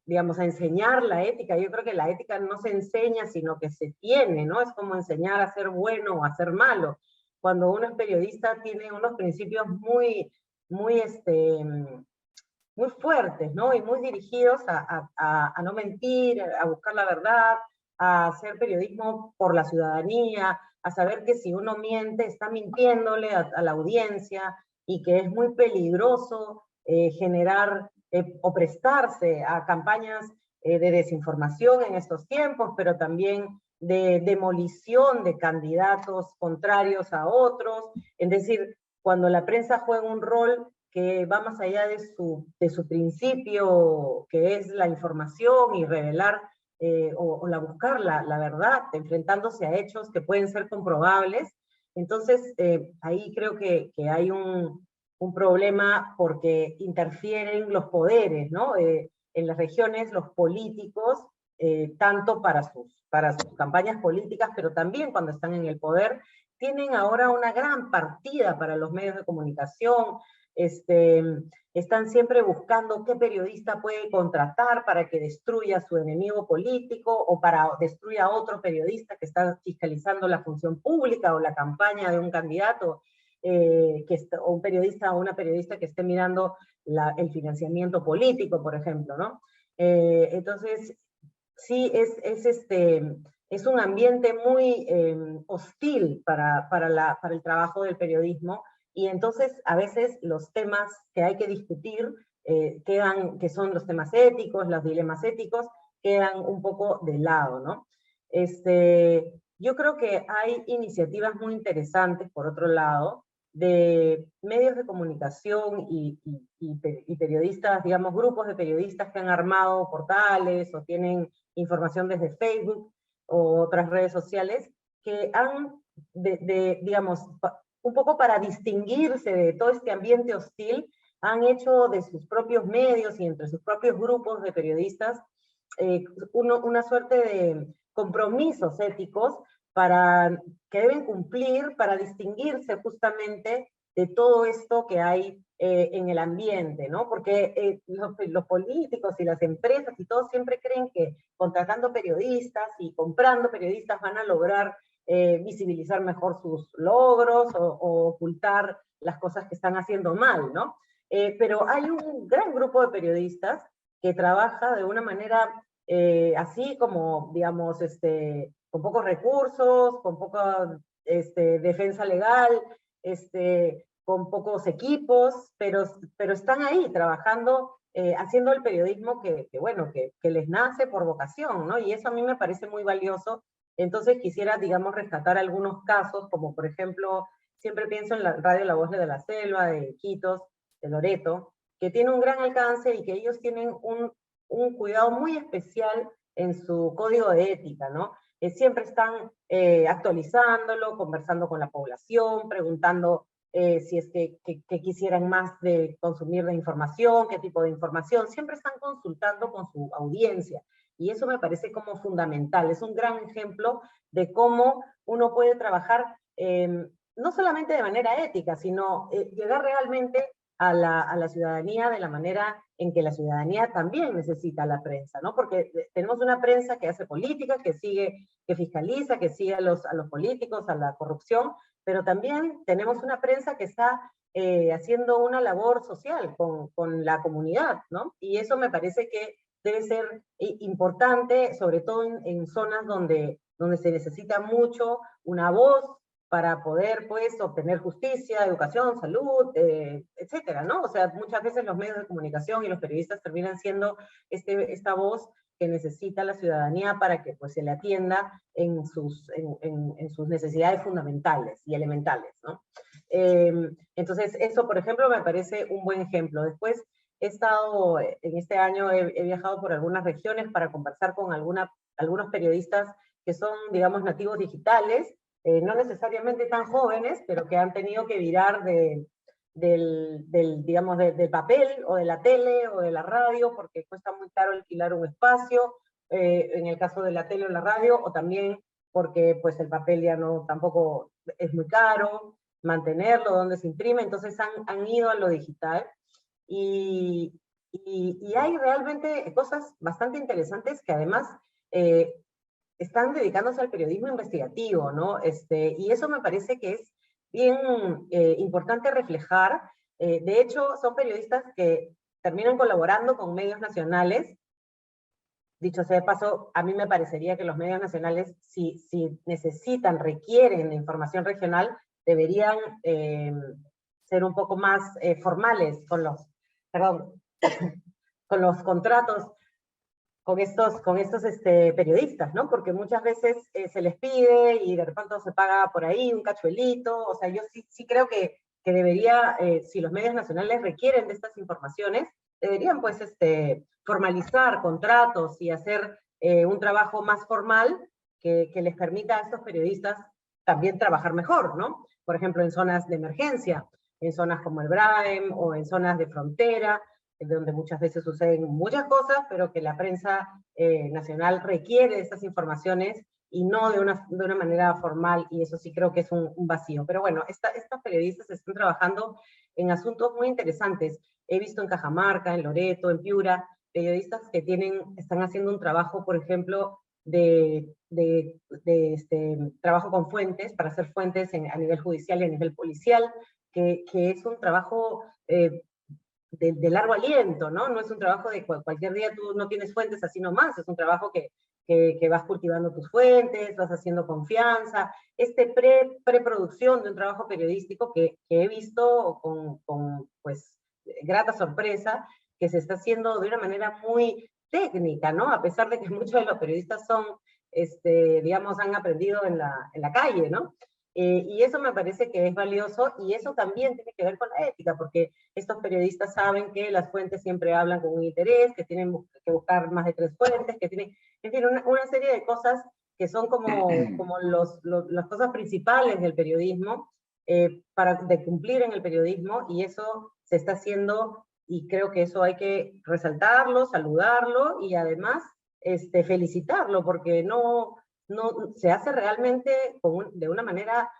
digamos, a enseñar la ética. Yo creo que la ética no se enseña, sino que se tiene, ¿no? Es como enseñar a ser bueno o a ser malo. Cuando uno es periodista tiene unos principios muy, muy fuertes, ¿no? Y muy dirigidos a no mentir, a buscar la verdad, a hacer periodismo por la ciudadanía, a saber que si uno miente, está mintiéndole a la audiencia, y que es muy peligroso generar o prestarse a campañas de desinformación en estos tiempos, pero también de demolición de candidatos contrarios a otros. Es decir, cuando la prensa juega un rol que va más allá de su principio, que es la información y revelar o buscar la verdad, enfrentándose a hechos que pueden ser comprobables. Entonces, ahí creo que hay un problema porque interfieren los poderes, ¿no? En las regiones, los políticos, tanto para sus campañas políticas, pero también cuando están en el poder, tienen ahora una gran partida para los medios de comunicación. Están siempre buscando qué periodista puede contratar para que destruya a su enemigo político o para destruir a otro periodista que está fiscalizando la función pública o la campaña de un candidato, o un periodista o una periodista que esté mirando el financiamiento político, por ejemplo, ¿no? Entonces, sí, es un ambiente muy hostil para el trabajo del periodismo, y entonces a veces los temas que hay que discutir, que son los temas éticos, los dilemas éticos, quedan un poco de lado, ¿no? Yo creo que hay iniciativas muy interesantes, por otro lado, de medios de comunicación y periodistas, digamos, grupos de periodistas que han armado portales o tienen información desde Facebook o otras redes sociales, que han, digamos, un poco para distinguirse de todo este ambiente hostil, han hecho de sus propios medios y entre sus propios grupos de periodistas una suerte de compromisos éticos que deben cumplir para distinguirse justamente de todo esto que hay en el ambiente, ¿no? Porque los políticos y las empresas y todos siempre creen que contratando periodistas y comprando periodistas van a lograr visibilizar mejor sus logros o ocultar las cosas que están haciendo mal, ¿no? Pero hay un gran grupo de periodistas que trabaja de una manera así como, digamos, con pocos recursos, con poca defensa legal, con pocos equipos, pero están ahí trabajando, haciendo el periodismo bueno, que les nace por vocación, ¿no? Y eso a mí me parece muy valioso. Entonces quisiera, digamos, rescatar algunos casos, como por ejemplo, siempre pienso en la radio La Voz de la Selva, de Iquitos, de Loreto, que tiene un gran alcance y que ellos tienen un cuidado muy especial en su código de ética, ¿no? Siempre están actualizándolo, conversando con la población, preguntando si es que quisieran más de consumir de información, qué tipo de información, siempre están consultando con su audiencia, y eso me parece como fundamental. Es un gran ejemplo de cómo uno puede trabajar no solamente de manera ética, sino llegar realmente a la ciudadanía de la manera en que la ciudadanía también necesita la prensa, ¿no? Porque tenemos una prensa que hace política, que fiscaliza, que sigue a los políticos, a la corrupción, pero también tenemos una prensa que está haciendo una labor social con la comunidad, ¿no? Y eso me parece que debe ser importante, sobre todo en zonas donde se necesita mucho una voz para poder, pues, obtener justicia, educación, salud, etcétera, ¿no? O sea, muchas veces los medios de comunicación y los periodistas terminan siendo esta voz que necesita la ciudadanía para que, pues, se le atienda en sus necesidades fundamentales y elementales, ¿no? Entonces, eso, por ejemplo, me parece un buen ejemplo. Después, he estado, en este año, he viajado por algunas regiones para conversar con algunos periodistas que son, digamos, nativos digitales, no necesariamente tan jóvenes, pero que han tenido que virar digamos, del papel o de la tele o de la radio, porque cuesta muy caro alquilar un espacio, en el caso de la tele o la radio, o también porque pues el papel ya no, tampoco es muy caro, mantenerlo, dónde se imprime, entonces han ido a lo digital. Y hay realmente cosas bastante interesantes que además están dedicándose al periodismo investigativo, ¿no? Y eso me parece que es bien importante reflejar. De hecho, son periodistas que terminan colaborando con medios nacionales. Dicho sea de paso, a mí me parecería que los medios nacionales, si necesitan, requieren de información regional, deberían ser un poco más formales con los, perdón, con los contratos con estos periodistas, ¿no? Porque muchas veces se les pide y de repente se paga por ahí un cachuelito. O sea, yo sí creo que debería, si los medios nacionales requieren de estas informaciones, deberían pues formalizar contratos y hacer un trabajo más formal que les permita a estos periodistas también trabajar mejor, ¿no? Por ejemplo, en zonas de emergencia, en zonas como el BRAEM o en zonas de frontera, donde muchas veces suceden muchas cosas, pero que la prensa nacional requiere estas informaciones y no de una manera formal, y eso sí creo que es un vacío. Pero bueno, estos periodistas están trabajando en asuntos muy interesantes. He visto en Cajamarca, en Loreto, en Piura, periodistas que están haciendo un trabajo, por ejemplo, de trabajo con fuentes, para hacer fuentes a nivel judicial y a nivel policial, que es un trabajo de largo aliento, ¿no? No es un trabajo de cualquier día tú no tienes fuentes así nomás, es un trabajo que vas cultivando tus fuentes, vas haciendo confianza, preproducción de un trabajo periodístico que he visto con pues, grata sorpresa, que se está haciendo de una manera muy técnica, ¿no? A pesar de que muchos de los periodistas son, digamos, han aprendido en la calle, ¿no? Y eso me parece que es valioso, y eso también tiene que ver con la ética, porque estos periodistas saben que las fuentes siempre hablan con un interés, que tienen que buscar más de 3 fuentes, que tienen, en fin, una serie de cosas que son como las cosas principales del periodismo, de cumplir en el periodismo, y eso se está haciendo, y creo que eso hay que resaltarlo, saludarlo, y además felicitarlo, porque no se hace realmente de una manera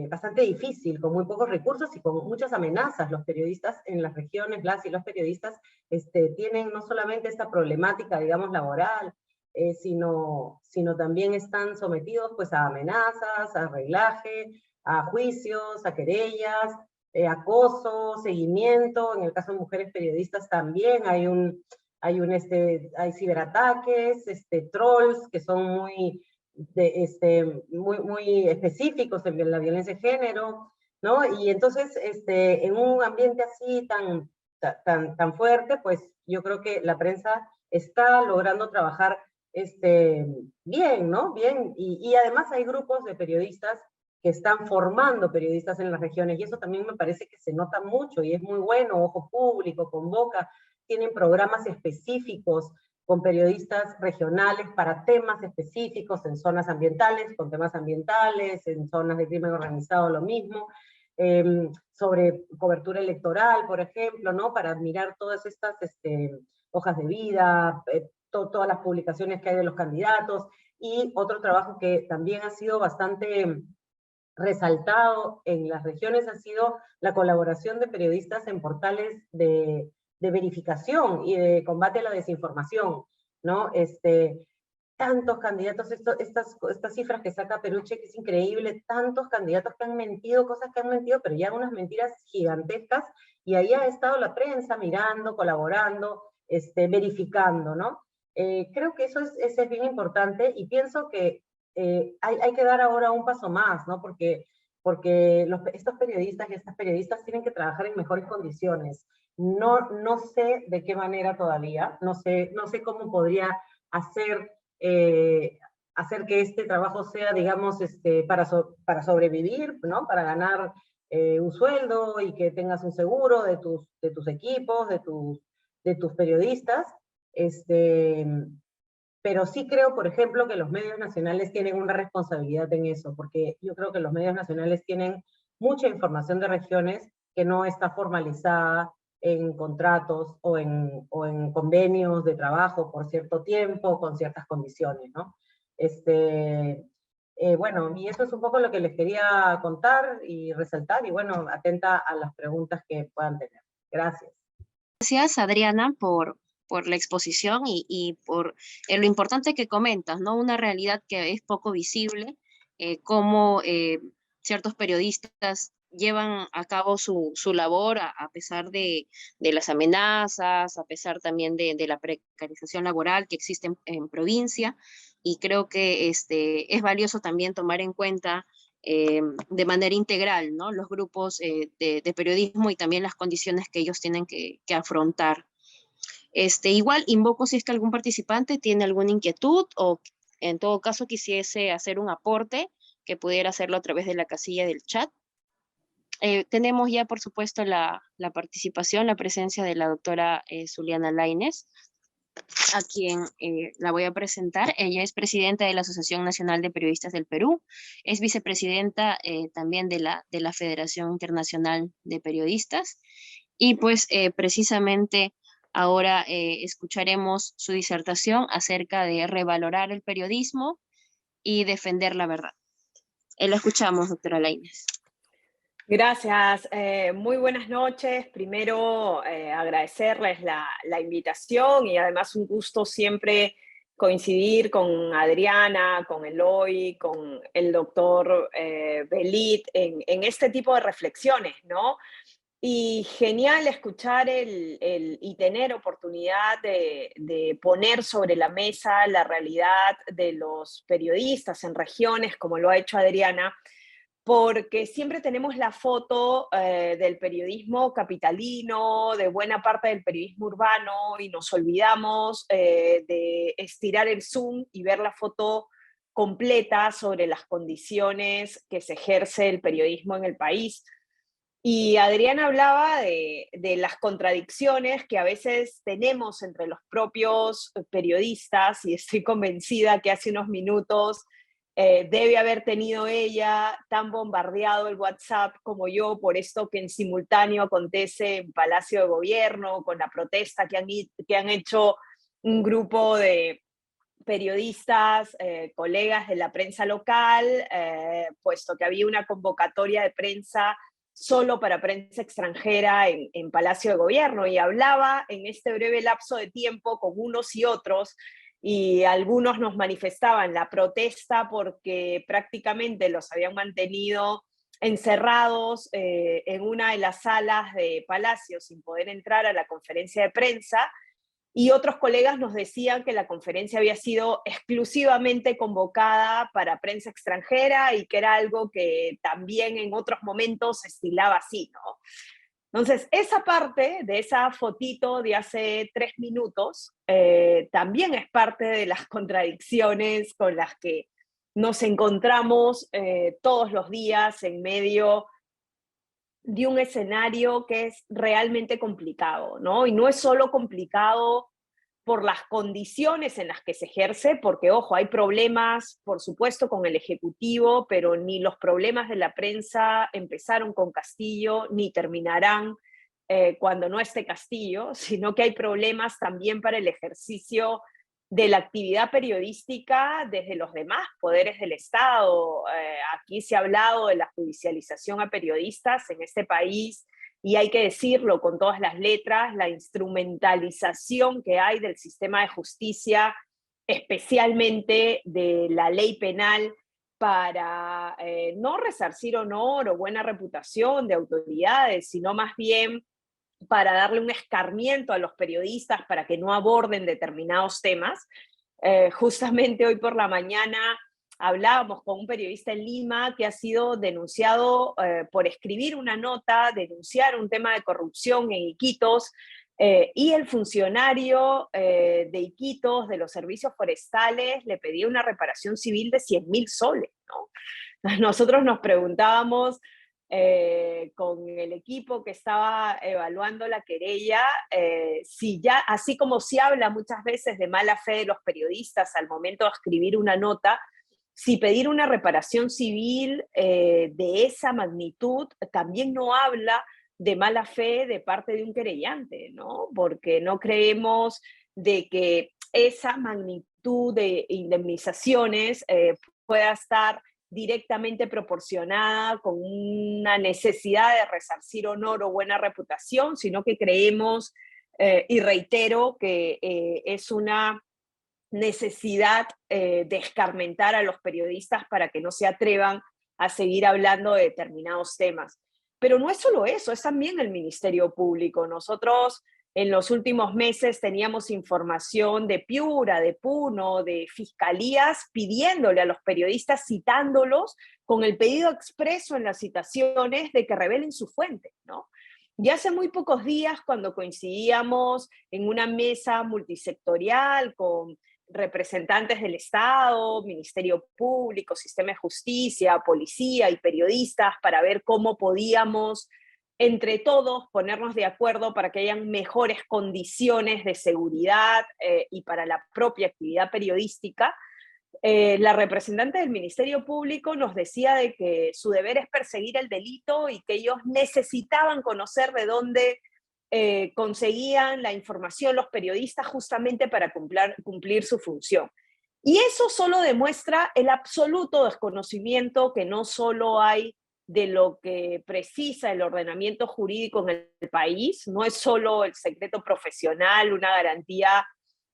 bastante difícil, con muy pocos recursos y con muchas amenazas. Los periodistas en las regiones, las y los periodistas tienen no solamente esta problemática, digamos, laboral, sino también están sometidos pues a amenazas, a arreglaje, a juicios, a querellas, acoso, seguimiento. En el caso de mujeres periodistas también hay ciberataques, trolls que son muy específicos en la violencia de género, ¿no? Y entonces, en un ambiente así tan fuerte, pues yo creo que la prensa está logrando trabajar bien, ¿no? Bien, y además hay grupos de periodistas que están formando periodistas en las regiones, y eso también me parece que se nota mucho, y es muy bueno. Ojo Público, Convoca, tienen programas específicos con periodistas regionales para temas específicos en zonas ambientales, con temas ambientales, en zonas de crimen organizado lo mismo, sobre cobertura electoral, por ejemplo, ¿no? Para mirar todas estas hojas de vida, todas las publicaciones que hay de los candidatos. Y otro trabajo que también ha sido bastante resaltado en las regiones ha sido la colaboración de periodistas en portales de verificación y de combate a la desinformación, ¿no? Tantos candidatos, estas cifras que saca Peruche, que es increíble, tantos candidatos que han mentido, cosas que han mentido, pero ya unas mentiras gigantescas, y ahí ha estado la prensa mirando, colaborando, verificando, ¿no? Creo que eso es bien importante, y pienso que hay que dar ahora un paso más, ¿no? Porque estos periodistas y estas periodistas tienen que trabajar en mejores condiciones. No sé de qué manera todavía, no sé cómo podría hacer que este trabajo sea, digamos, para sobrevivir, ¿no? Para ganar un sueldo y que tengas un seguro de tus equipos, de tus periodistas. Pero sí creo, por ejemplo, que los medios nacionales tienen una responsabilidad en eso, porque yo creo que los medios nacionales tienen mucha información de regiones que no está formalizada en contratos o en convenios de trabajo por cierto tiempo, con ciertas condiciones, ¿no? Bueno, y eso es un poco lo que les quería contar y resaltar, y bueno, atenta a las preguntas que puedan tener. Gracias. Gracias, Adriana, por la exposición y por lo importante que comentas, ¿no? Una realidad que es poco visible, cómo ciertos periodistas llevan a cabo su labor a pesar de las amenazas, a pesar también de la precarización laboral que existe en provincia, y creo que es valioso también tomar en cuenta de manera integral, ¿no? Los grupos de periodismo y también las condiciones que ellos tienen que afrontar. Igual invoco si es que algún participante tiene alguna inquietud o en todo caso quisiese hacer un aporte, que pudiera hacerlo a través de la casilla del chat. Tenemos ya, por supuesto, la participación, la presencia de la doctora Zuliana Lainez, a quien la voy a presentar. Ella es presidenta de la Asociación Nacional de Periodistas del Perú, es vicepresidenta también de la Federación Internacional de Periodistas, y pues precisamente ahora escucharemos su disertación acerca de revalorar el periodismo y defender la verdad. La escuchamos, doctora Lainez. Gracias, muy buenas noches. Primero, agradecerles la invitación y además un gusto siempre coincidir con Adriana, con Eloy, con el doctor Belit en este tipo de reflexiones, ¿no? Y genial escuchar y tener oportunidad de poner sobre la mesa la realidad de los periodistas en regiones, como lo ha hecho Adriana, porque siempre tenemos la foto del periodismo capitalino, de buena parte del periodismo urbano, y nos olvidamos de estirar el zoom y ver la foto completa sobre las condiciones que se ejerce el periodismo en el país. Y Adriana hablaba de las contradicciones que a veces tenemos entre los propios periodistas, y estoy convencida que hace unos minutos debe haber tenido ella tan bombardeado el WhatsApp como yo por esto que en simultáneo acontece en Palacio de Gobierno, con la protesta que han hecho un grupo de periodistas, colegas de la prensa local, puesto que había una convocatoria de prensa solo para prensa extranjera en Palacio de Gobierno, y hablaba en este breve lapso de tiempo con unos y otros, y algunos nos manifestaban la protesta porque prácticamente los habían mantenido encerrados en una de las salas de Palacio sin poder entrar a la conferencia de prensa, y otros colegas nos decían que la conferencia había sido exclusivamente convocada para prensa extranjera y que era algo que también en otros momentos se estilaba así, ¿no? Entonces, esa parte de esa fotito de hace 3 minutos también es parte de las contradicciones con las que nos encontramos todos los días en medio de un escenario que es realmente complicado, ¿no? Y no es solo complicado por las condiciones en las que se ejerce, porque, ojo, hay problemas, por supuesto, con el Ejecutivo, pero ni los problemas de la prensa empezaron con Castillo, ni terminarán cuando no esté Castillo, sino que hay problemas también para el ejercicio de la actividad periodística desde los demás poderes del Estado. Aquí se ha hablado de la judicialización a periodistas en este país, y hay que decirlo con todas las letras, la instrumentalización que hay del sistema de justicia, especialmente de la ley penal, para no resarcir honor o buena reputación de autoridades, sino más bien para darle un escarmiento a los periodistas para que no aborden determinados temas. Justamente hoy por la mañana hablábamos con un periodista en Lima que ha sido denunciado por escribir una nota, denunciar un tema de corrupción en Iquitos, y el funcionario de Iquitos, de los servicios forestales, le pedía una reparación civil de 100.000 soles, ¿no? Nosotros nos preguntábamos con el equipo que estaba evaluando la querella, si ya, así como se habla muchas veces de mala fe de los periodistas al momento de escribir una nota, si pedir una reparación civil de esa magnitud también no habla de mala fe de parte de un querellante, ¿no? Porque no creemos de que esa magnitud de indemnizaciones pueda estar directamente proporcionada con una necesidad de resarcir honor o buena reputación, sino que creemos, y reitero, que es una necesidad de escarmentar a los periodistas para que no se atrevan a seguir hablando de determinados temas. Pero no es solo eso, es también el Ministerio Público. Nosotros en los últimos meses teníamos información de Piura, de Puno, de fiscalías pidiéndole a los periodistas, citándolos con el pedido expreso en las citaciones de que revelen su fuente, ¿no? Y hace muy pocos días, cuando coincidíamos en una mesa multisectorial con representantes del Estado, Ministerio Público, Sistema de Justicia, Policía y periodistas para ver cómo podíamos entre todos ponernos de acuerdo para que hayan mejores condiciones de seguridad y para la propia actividad periodística. La representante del Ministerio Público nos decía de que su deber es perseguir el delito y que ellos necesitaban conocer de dónde conseguían la información los periodistas justamente para cumplir su función. Y eso solo demuestra el absoluto desconocimiento que no solo hay de lo que precisa el ordenamiento jurídico en el país, no es solo el secreto profesional, una garantía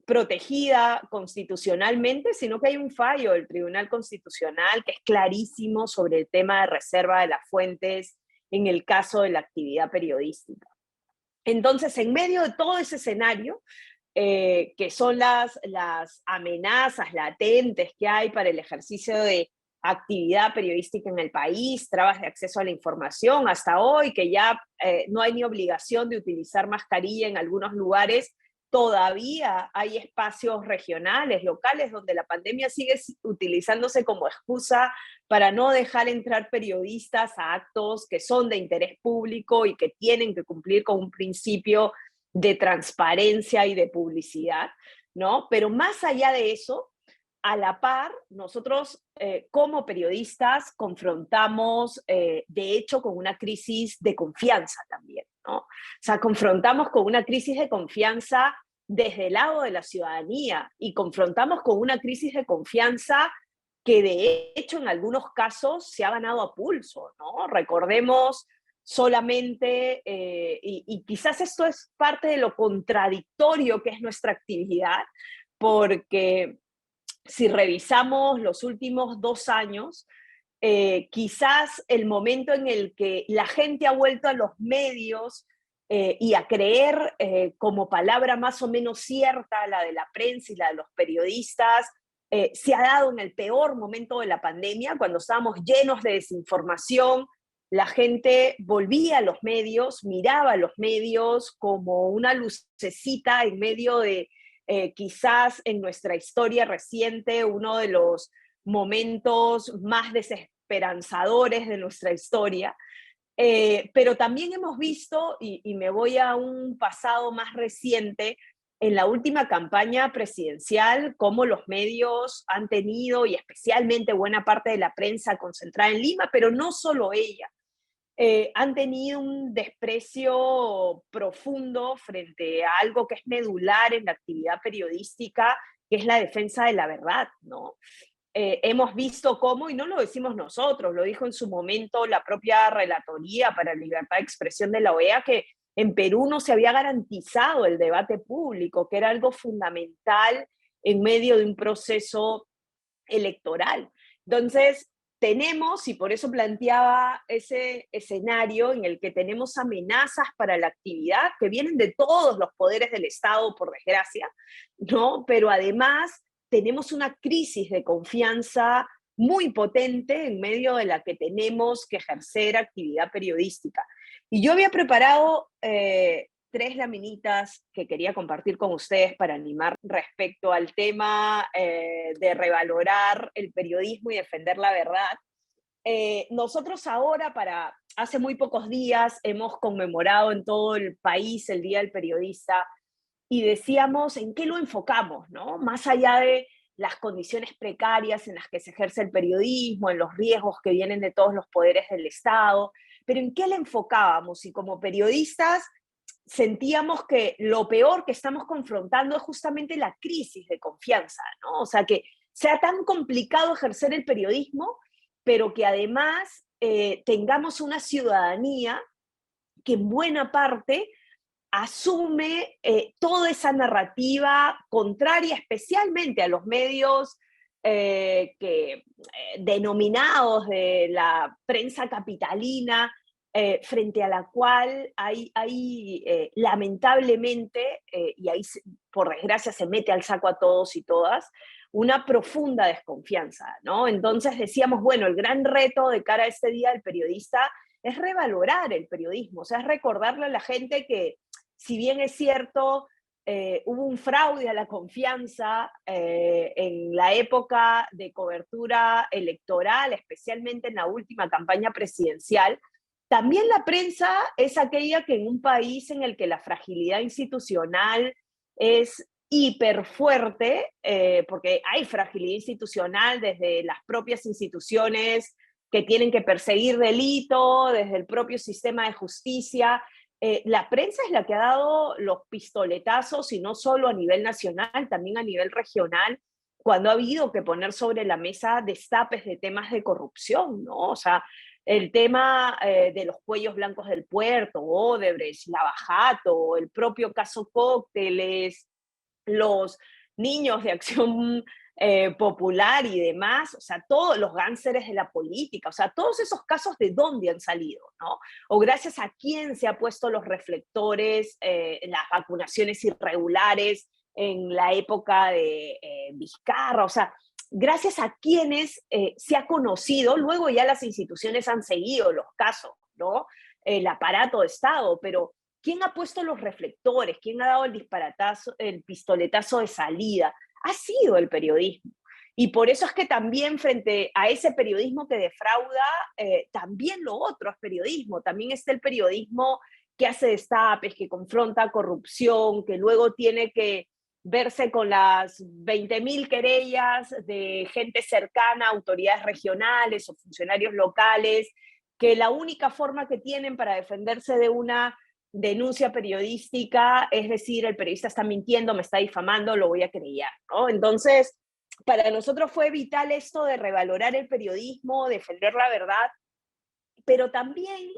protegida constitucionalmente, sino que hay un fallo del Tribunal Constitucional que es clarísimo sobre el tema de reserva de las fuentes en el caso de la actividad periodística. Entonces, en medio de todo ese escenario, que son las amenazas latentes que hay para el ejercicio de actividad periodística en el país, trabas de acceso a la información, hasta hoy que ya no hay ni obligación de utilizar mascarilla en algunos lugares, todavía hay espacios regionales, locales, donde la pandemia sigue utilizándose como excusa para no dejar entrar periodistas a actos que son de interés público y que tienen que cumplir con un principio de transparencia y de publicidad, ¿no? Pero más allá de eso, a la par, nosotros como periodistas confrontamos, de hecho, con una crisis de confianza también, ¿no? O sea, confrontamos con una crisis de confianza desde el lado de la ciudadanía y confrontamos con una crisis de confianza que de hecho en algunos casos se ha ganado a pulso, ¿no? Recordemos solamente, y quizás esto es parte de lo contradictorio que es nuestra actividad, porque si revisamos los últimos 2 años, quizás el momento en el que la gente ha vuelto a los medios y a creer como palabra más o menos cierta la de la prensa y la de los periodistas, se ha dado en el peor momento de la pandemia, cuando estábamos llenos de desinformación. La gente volvía a los medios, miraba a los medios como una lucecita en medio de quizás en nuestra historia reciente, uno de los momentos más desesperanzadores de nuestra historia. Pero también hemos visto, y me voy a un pasado más reciente, en la última campaña presidencial, cómo los medios han tenido, y especialmente buena parte de la prensa concentrada en Lima, pero no solo ella, han tenido un desprecio profundo frente a algo que es medular en la actividad periodística, que es la defensa de la verdad, ¿no? Hemos visto cómo, y no lo decimos nosotros, lo dijo en su momento la propia Relatoría para la Libertad de Expresión de la OEA, que en Perú no se había garantizado el debate público, que era algo fundamental en medio de un proceso electoral. Entonces, tenemos, y por eso planteaba ese escenario en el que tenemos amenazas para la actividad que vienen de todos los poderes del Estado, por desgracia, ¿no? Pero además tenemos una crisis de confianza muy potente en medio de la que tenemos que ejercer actividad periodística. Y yo había preparado 3 laminitas que quería compartir con ustedes para animar respecto al tema de revalorar el periodismo y defender la verdad. Nosotros ahora, hace muy pocos días, hemos conmemorado en todo el país el Día del Periodista y decíamos en qué lo enfocamos, ¿no? Más allá de las condiciones precarias en las que se ejerce el periodismo, en los riesgos que vienen de todos los poderes del Estado, pero en qué le enfocábamos. Y como periodistas sentíamos que lo peor que estamos confrontando es justamente la crisis de confianza, ¿no? O sea, que sea tan complicado ejercer el periodismo pero que además tengamos una ciudadanía que en buena parte asume toda esa narrativa contraria especialmente a los medios denominados de la prensa capitalina, frente a la cual hay lamentablemente, y ahí por desgracia se mete al saco a todos y todas, una profunda desconfianza, ¿no? Entonces decíamos, bueno, el gran reto de cara a este Día del Periodista es revalorar el periodismo, o sea, es recordarle a la gente que, si bien es cierto, hubo un fraude a la confianza en la época de cobertura electoral, especialmente en la última campaña presidencial, también la prensa es aquella que en un país en el que la fragilidad institucional es hiperfuerte, porque hay fragilidad institucional desde las propias instituciones que tienen que perseguir delito, desde el propio sistema de justicia. La prensa es la que ha dado los pistoletazos, y no solo a nivel nacional, también a nivel regional, cuando ha habido que poner sobre la mesa destapes de temas de corrupción, ¿no? O sea, el tema de los cuellos blancos del puerto, Odebrecht, Lavajato, el propio caso Cócteles, los niños de Acción Popular y demás, o sea, todos los gánsteres de la política, o sea, todos esos casos, ¿de dónde han salido, no? O gracias a quién se ha puesto los reflectores, las vacunaciones irregulares en la época de Vizcarra, o sea, gracias a quienes se ha conocido, luego ya las instituciones han seguido los casos, ¿no? El aparato de Estado, pero ¿quién ha puesto los reflectores? ¿Quién ha dado el pistoletazo de salida? Ha sido el periodismo. Y por eso es que también frente a ese periodismo que defrauda, también lo otro es periodismo. También está el periodismo que hace destapes, que confronta corrupción, que luego tiene que verse con las 20.000 querellas de gente cercana a autoridades regionales o funcionarios locales, que la única forma que tienen para defenderse de una denuncia periodística es decir, el periodista está mintiendo, me está difamando, lo voy a creer, ¿no? Entonces, para nosotros fue vital esto de revalorar el periodismo, defender la verdad, pero también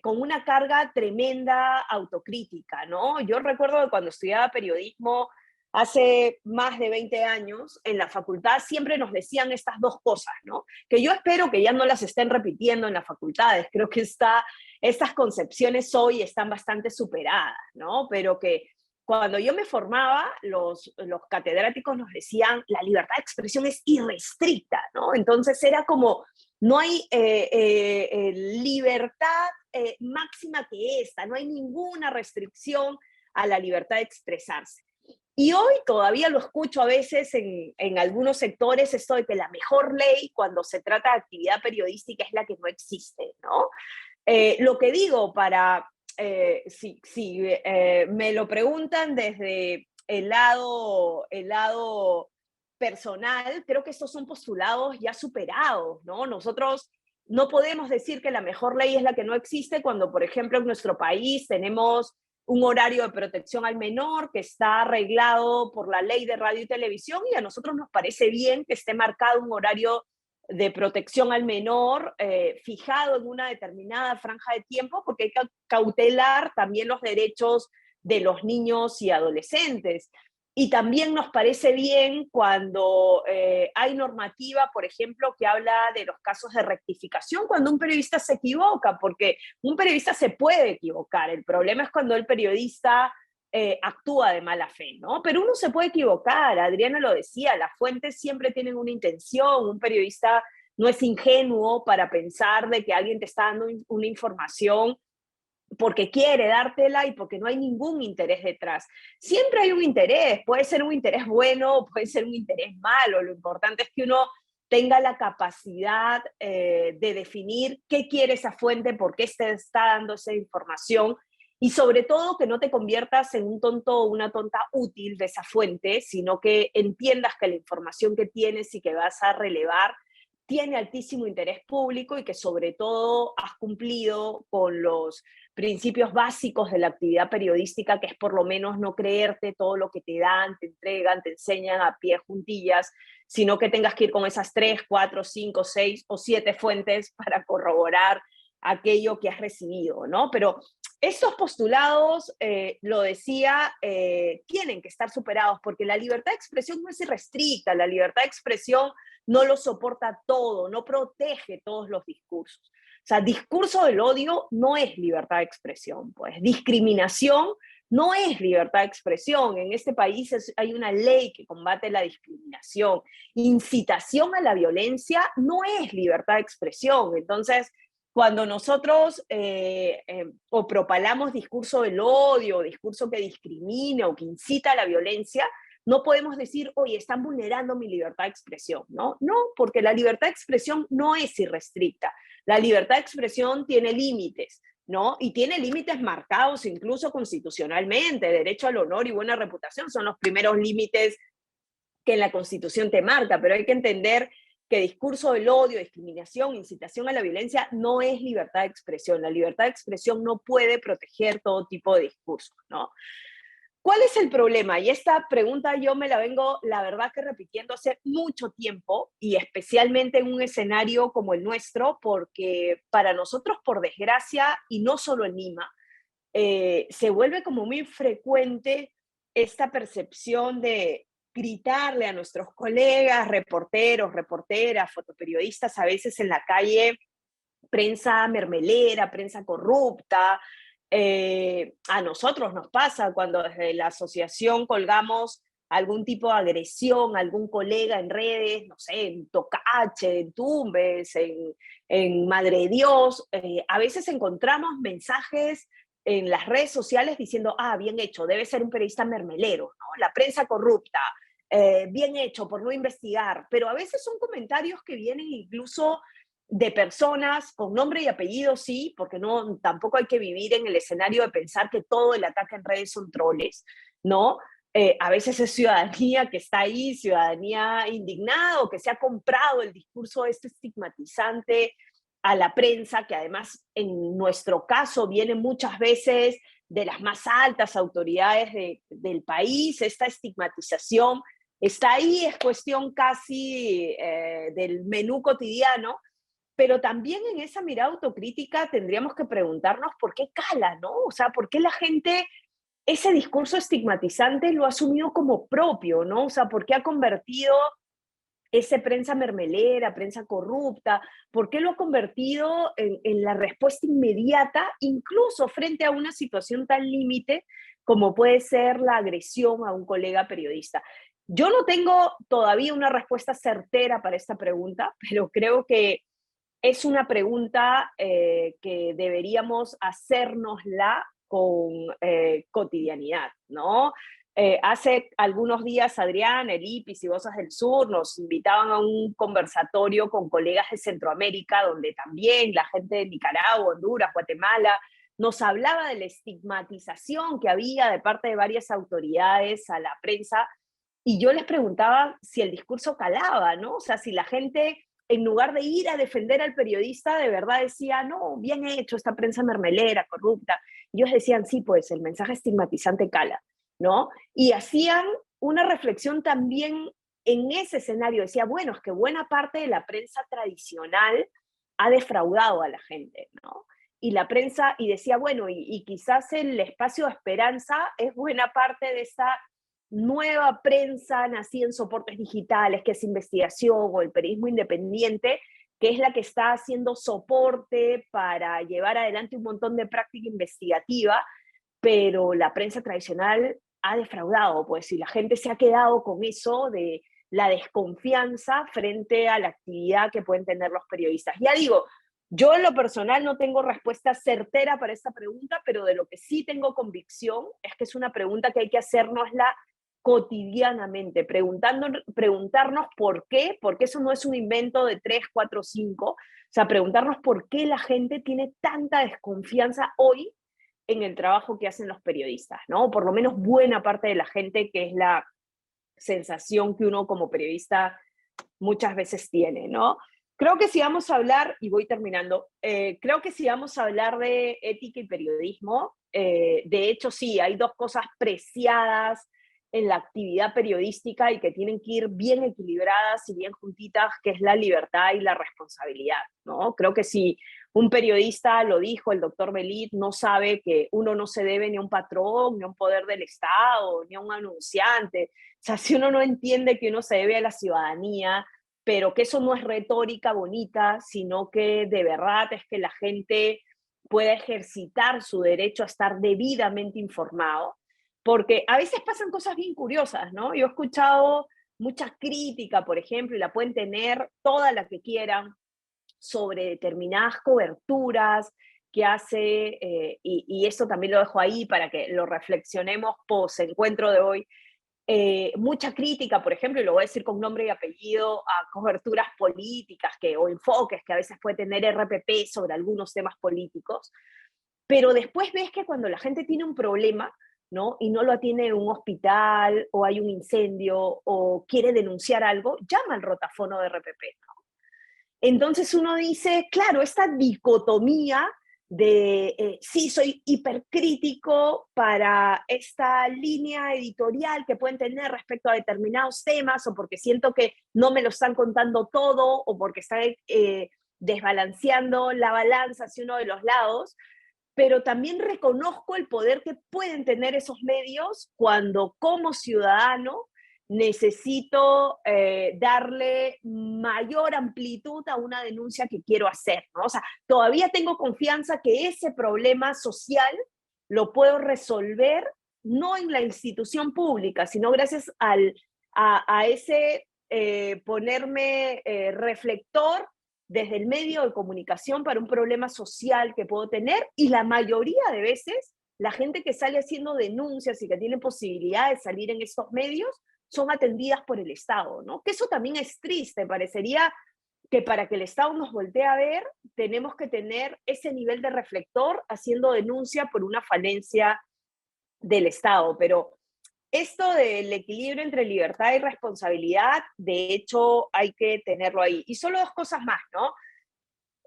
con una carga tremenda autocrítica, ¿no? Yo recuerdo que cuando estudiaba periodismo hace más de 20 años, en la facultad siempre nos decían estas dos cosas, ¿no? Que yo espero que ya no las estén repitiendo en las facultades, creo que estas concepciones hoy están bastante superadas, ¿no? Pero que cuando yo me formaba, los catedráticos nos decían, la libertad de expresión es irrestricta, ¿no? Entonces era como, no hay libertad máxima que esta, no hay ninguna restricción a la libertad de expresarse. Y hoy todavía lo escucho a veces en algunos sectores, esto de que la mejor ley cuando se trata de actividad periodística es la que no existe, ¿no? Lo que digo, si me lo preguntan desde el lado personal, creo que estos son postulados ya superados, ¿no? Nosotros no podemos decir que la mejor ley es la que no existe cuando, por ejemplo, en nuestro país tenemos un horario de protección al menor que está arreglado por la ley de radio y televisión, y a nosotros nos parece bien que esté marcado un horario de protección al menor fijado en una determinada franja de tiempo, porque hay que cautelar también los derechos de los niños y adolescentes. Y también nos parece bien cuando hay normativa, por ejemplo, que habla de los casos de rectificación cuando un periodista se equivoca, porque un periodista se puede equivocar. El problema es cuando el periodista actúa de mala fe, ¿no? Pero uno se puede equivocar, Adriana lo decía, las fuentes siempre tienen una intención, un periodista no es ingenuo para pensar de que alguien te está dando una información porque quiere dártela y porque no hay ningún interés detrás. Siempre hay un interés, puede ser un interés bueno, puede ser un interés malo, lo importante es que uno tenga la capacidad de definir qué quiere esa fuente, por qué te está dando esa información, y sobre todo que no te conviertas en un tonto o una tonta útil de esa fuente, sino que entiendas que la información que tienes y que vas a relevar tiene altísimo interés público y que sobre todo has cumplido con los principios básicos de la actividad periodística, que es por lo menos no creerte todo lo que te dan, te entregan, te enseñan a pie juntillas, sino que tengas que ir con esas 3, 4, 5, 6 o 7 fuentes para corroborar aquello que has recibido, ¿no? Pero estos postulados, lo decía, tienen que estar superados porque la libertad de expresión no es irrestricta, la libertad de expresión no lo soporta todo, no protege todos los discursos. O sea, discurso del odio no es libertad de expresión, pues discriminación no es libertad de expresión. En este país hay una ley que combate la discriminación. Incitación a la violencia no es libertad de expresión. Entonces, cuando nosotros o propalamos discurso del odio, discurso que discrimina o que incita a la violencia, no podemos decir, oye, están vulnerando mi libertad de expresión, ¿no? No, porque la libertad de expresión no es irrestricta. La libertad de expresión tiene límites, ¿no? Y tiene límites marcados incluso constitucionalmente. Derecho al honor y buena reputación son los primeros límites que en la Constitución te marca, pero hay que entender que discurso del odio, discriminación, incitación a la violencia no es libertad de expresión. La libertad de expresión no puede proteger todo tipo de discursos, ¿no? ¿Cuál es el problema? Y esta pregunta yo me la vengo, la verdad, que repitiendo hace mucho tiempo, y especialmente en un escenario como el nuestro, porque para nosotros, por desgracia, y no solo en Lima, se vuelve como muy frecuente esta percepción de gritarle a nuestros colegas, reporteros, reporteras, fotoperiodistas, a veces en la calle, prensa mermelera, prensa corrupta. A nosotros nos pasa cuando desde la asociación colgamos algún tipo de agresión a algún colega en redes, no sé, en Tocache, en Tumbes, en Madre de Dios, a veces encontramos mensajes en las redes sociales diciendo, bien hecho, debe ser un periodista mermelero, ¿no? La prensa corrupta, bien hecho por no investigar, pero a veces son comentarios que vienen incluso de personas con nombre y apellido, sí, porque no, tampoco hay que vivir en el escenario de pensar que todo el ataque en redes son troles, ¿no? A veces es ciudadanía que está ahí, ciudadanía indignada o que se ha comprado el discurso estigmatizante a la prensa, que además en nuestro caso viene muchas veces de las más altas autoridades del país. Esta estigmatización está ahí, es cuestión casi del menú cotidiano, pero también en esa mirada autocrítica tendríamos que preguntarnos por qué cala, ¿no? O sea, por qué la gente ese discurso estigmatizante lo ha asumido como propio, ¿no? O sea, por qué ha convertido ese prensa mermelera, prensa corrupta, por qué lo ha convertido en la respuesta inmediata, incluso frente a una situación tan límite como puede ser la agresión a un colega periodista. Yo no tengo todavía una respuesta certera para esta pregunta, pero creo que es una pregunta que deberíamos hacérnosla con cotidianidad, ¿no? Hace algunos días Adrián, el IPIS y Voces del Sur nos invitaban a un conversatorio con colegas de Centroamérica, donde también la gente de Nicaragua, Honduras, Guatemala, nos hablaba de la estigmatización que había de parte de varias autoridades a la prensa, y yo les preguntaba si el discurso calaba, ¿no? O sea, si la gente, en lugar de ir a defender al periodista, de verdad decía, no, bien hecho, esta prensa mermelera, corrupta. Y ellos decían, sí, pues el mensaje estigmatizante cala, ¿no? Y hacían una reflexión también en ese escenario. Decía, bueno, es que buena parte de la prensa tradicional ha defraudado a la gente, ¿no? Y la prensa, y decía, bueno, y quizás el espacio de esperanza es buena parte de esta nueva prensa nacida en soportes digitales, que es investigación o el periodismo independiente, que es la que está haciendo soporte para llevar adelante un montón de práctica investigativa, pero la prensa tradicional ha defraudado, pues, y la gente se ha quedado con eso de la desconfianza frente a la actividad que pueden tener los periodistas. Ya digo, yo en lo personal no tengo respuesta certera para esta pregunta, pero de lo que sí tengo convicción es que es una pregunta que hay que hacérnosla cotidianamente, preguntarnos por qué, porque eso no es un invento de 3, 4, 5, o sea, preguntarnos por qué la gente tiene tanta desconfianza hoy en el trabajo que hacen los periodistas, ¿no? Por lo menos buena parte de la gente, que es la sensación que uno como periodista muchas veces tiene, ¿no? creo que si vamos a hablar, y voy terminando, creo que si vamos a hablar de ética y periodismo, de hecho sí, hay dos cosas preciadas en la actividad periodística y que tienen que ir bien equilibradas y bien juntitas, que es la libertad y la responsabilidad, ¿no? Creo que si un periodista, lo dijo el doctor Belit, no sabe que uno no se debe ni a un patrón, ni a un poder del Estado, ni a un anunciante. O sea, si uno no entiende que uno se debe a la ciudadanía, pero que eso no es retórica bonita, sino que de verdad es que la gente pueda ejercitar su derecho a estar debidamente informado, porque a veces pasan cosas bien curiosas, ¿no? Yo he escuchado mucha crítica, por ejemplo, y la pueden tener toda la que quieran, sobre determinadas coberturas que hace, y esto también lo dejo ahí para que lo reflexionemos post encuentro de hoy, mucha crítica, por ejemplo, y lo voy a decir con nombre y apellido, a coberturas políticas o enfoques que a veces puede tener RPP sobre algunos temas políticos, pero después ves que cuando la gente tiene un problema, ¿no? Y no lo atiende en un hospital, o hay un incendio, o quiere denunciar algo, llama al rotafono de RPP, ¿no? Entonces uno dice, claro, esta dicotomía de sí, soy hipercrítico para esta línea editorial que pueden tener respecto a determinados temas, o porque siento que no me lo están contando todo, o porque están desbalanceando la balanza hacia uno de los lados, pero también reconozco el poder que pueden tener esos medios cuando como ciudadano necesito darle mayor amplitud a una denuncia que quiero hacer, ¿no? O sea, todavía tengo confianza que ese problema social lo puedo resolver no en la institución pública, sino gracias a ese ponerme reflector desde el medio de comunicación para un problema social que puedo tener, y la mayoría de veces la gente que sale haciendo denuncias y que tiene posibilidad de salir en estos medios son atendidas por el Estado, ¿no? Que eso también es triste, parecería que para que el Estado nos voltee a ver, tenemos que tener ese nivel de reflector haciendo denuncia por una falencia del Estado, pero esto del equilibrio entre libertad y responsabilidad, de hecho, hay que tenerlo ahí. Y solo dos cosas más, ¿no?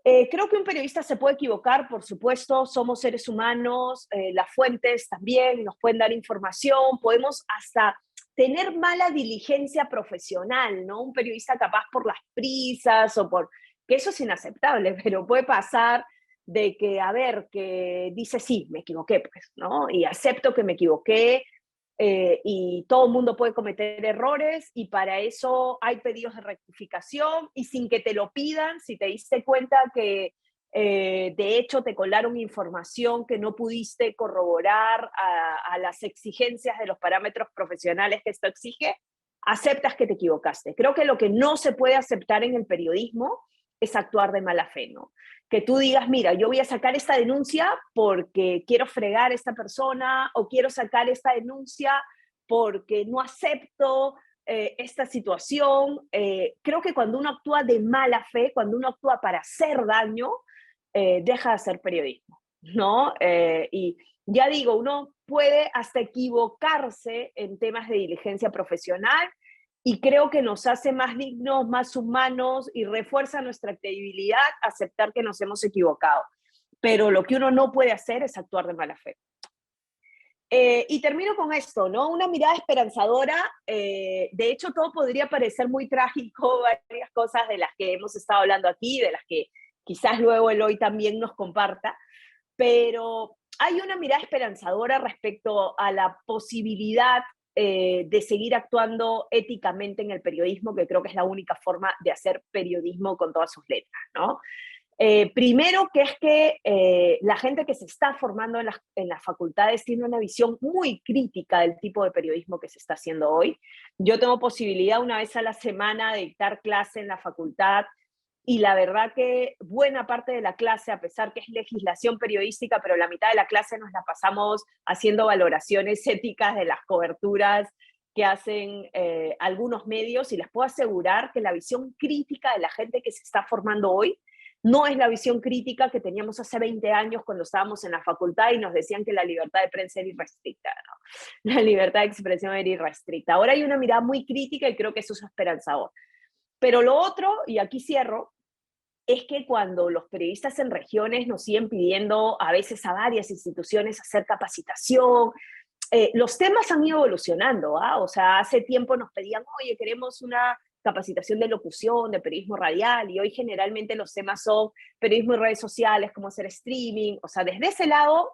Creo que un periodista se puede equivocar, por supuesto, somos seres humanos, las fuentes también nos pueden dar información, podemos hasta tener mala diligencia profesional, ¿no? Un periodista capaz por las prisas o por... que eso es inaceptable, pero puede pasar de que, a ver, que dice, sí, me equivoqué, pues, ¿no? Y acepto que me equivoqué, y todo el mundo puede cometer errores, y para eso hay pedidos de rectificación, y sin que te lo pidan, si te diste cuenta que de hecho te colaron información que no pudiste corroborar a las exigencias de los parámetros profesionales que esto exige, aceptas que te equivocaste. Creo que lo que no se puede aceptar en el periodismo es actuar de mala fe, ¿no? Que tú digas, mira, yo voy a sacar esta denuncia porque quiero fregar a esta persona, o quiero sacar esta denuncia porque no acepto esta situación. Creo que cuando uno actúa de mala fe, cuando uno actúa para hacer daño, deja de hacer periodismo, ¿no? Y ya digo, uno puede hasta equivocarse en temas de diligencia profesional, y creo que nos hace más dignos, más humanos, y refuerza nuestra credibilidad aceptar que nos hemos equivocado. Pero lo que uno no puede hacer es actuar de mala fe. Y termino con esto, ¿no? Una mirada esperanzadora. De hecho, todo podría parecer muy trágico, varias cosas de las que hemos estado hablando aquí, de las que quizás luego Eloy también nos comparta, pero hay una mirada esperanzadora respecto a la posibilidad de seguir actuando éticamente en el periodismo, que creo que es la única forma de hacer periodismo con todas sus letras, ¿no? Primero, que es que la gente que se está formando en las facultades tiene una visión muy crítica del tipo de periodismo que se está haciendo hoy. Yo tengo posibilidad una vez a la semana de dictar clase en la facultad, y la verdad que buena parte de la clase, a pesar que es legislación periodística, pero la mitad de la clase nos la pasamos haciendo valoraciones éticas de las coberturas que hacen algunos medios, y les puedo asegurar que la visión crítica de la gente que se está formando hoy no es la visión crítica que teníamos hace 20 años cuando estábamos en la facultad y nos decían que la libertad de prensa era irrestricta, ¿no? La libertad de expresión era irrestricta. Ahora hay una mirada muy crítica, y creo que eso es esperanzador. Pero lo otro, y aquí cierro, es que cuando los periodistas en regiones nos siguen pidiendo a veces a varias instituciones hacer capacitación, los temas han ido evolucionando, ¿ah? O sea, hace tiempo nos pedían, oye, queremos una capacitación de locución, de periodismo radial, y hoy generalmente los temas son periodismo y redes sociales, cómo hacer streaming, o sea, desde ese lado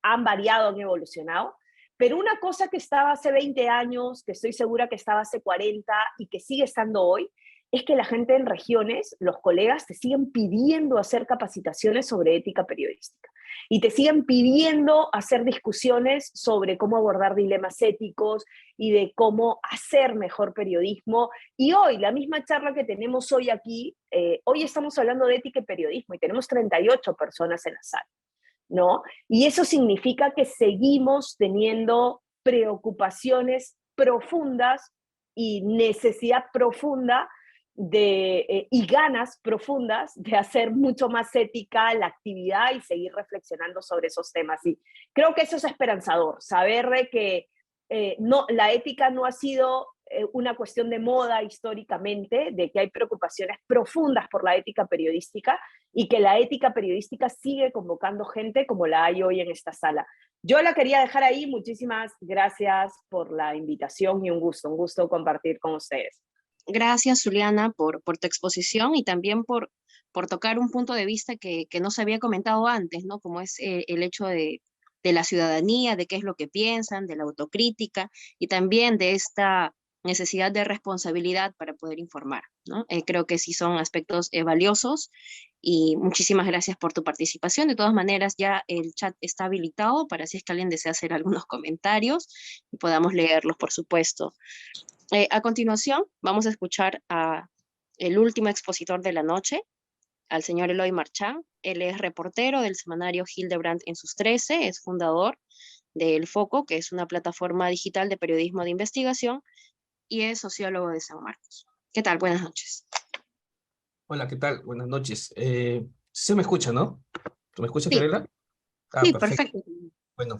han variado, han evolucionado, pero una cosa que estaba hace 20 años, que estoy segura que estaba hace 40 y que sigue estando hoy, es que la gente en regiones, los colegas, te siguen pidiendo hacer capacitaciones sobre ética periodística y te siguen pidiendo hacer discusiones sobre cómo abordar dilemas éticos y de cómo hacer mejor periodismo. Y hoy, la misma charla que tenemos hoy aquí, hoy estamos hablando de ética y periodismo y tenemos 38 personas en la sala, ¿no? Y eso significa que seguimos teniendo preocupaciones profundas y necesidad profunda y ganas profundas de hacer mucho más ética la actividad y seguir reflexionando sobre esos temas. Y creo que eso es esperanzador, saber de que la ética no ha sido una cuestión de moda históricamente, de que hay preocupaciones profundas por la ética periodística y que la ética periodística sigue convocando gente como la hay hoy en esta sala. Yo la quería dejar ahí. Muchísimas gracias por la invitación y un gusto compartir con ustedes. Gracias, Zuliana, por tu exposición y también por tocar un punto de vista que no se había comentado antes, ¿no? Como es el hecho de la ciudadanía, de qué es lo que piensan, de la autocrítica y también de esta necesidad de responsabilidad para poder informar, ¿no? Creo que sí son aspectos valiosos y muchísimas gracias por tu participación. De todas maneras, ya el chat está habilitado para si es que alguien desea hacer algunos comentarios y podamos leerlos, por supuesto. A continuación, vamos a escuchar a el último expositor de la noche, al señor Eloy Marchán. Él es reportero del semanario Hildebrand en sus 13, es fundador de El Foco, que es una plataforma digital de periodismo de investigación, y es sociólogo de San Marcos. ¿Qué tal? Buenas noches. Hola, ¿qué tal? Buenas noches. Se me escucha, ¿no? ¿Tú me escuchas, Sí, Fiorella? sí, Perfecto. perfecto. Bueno,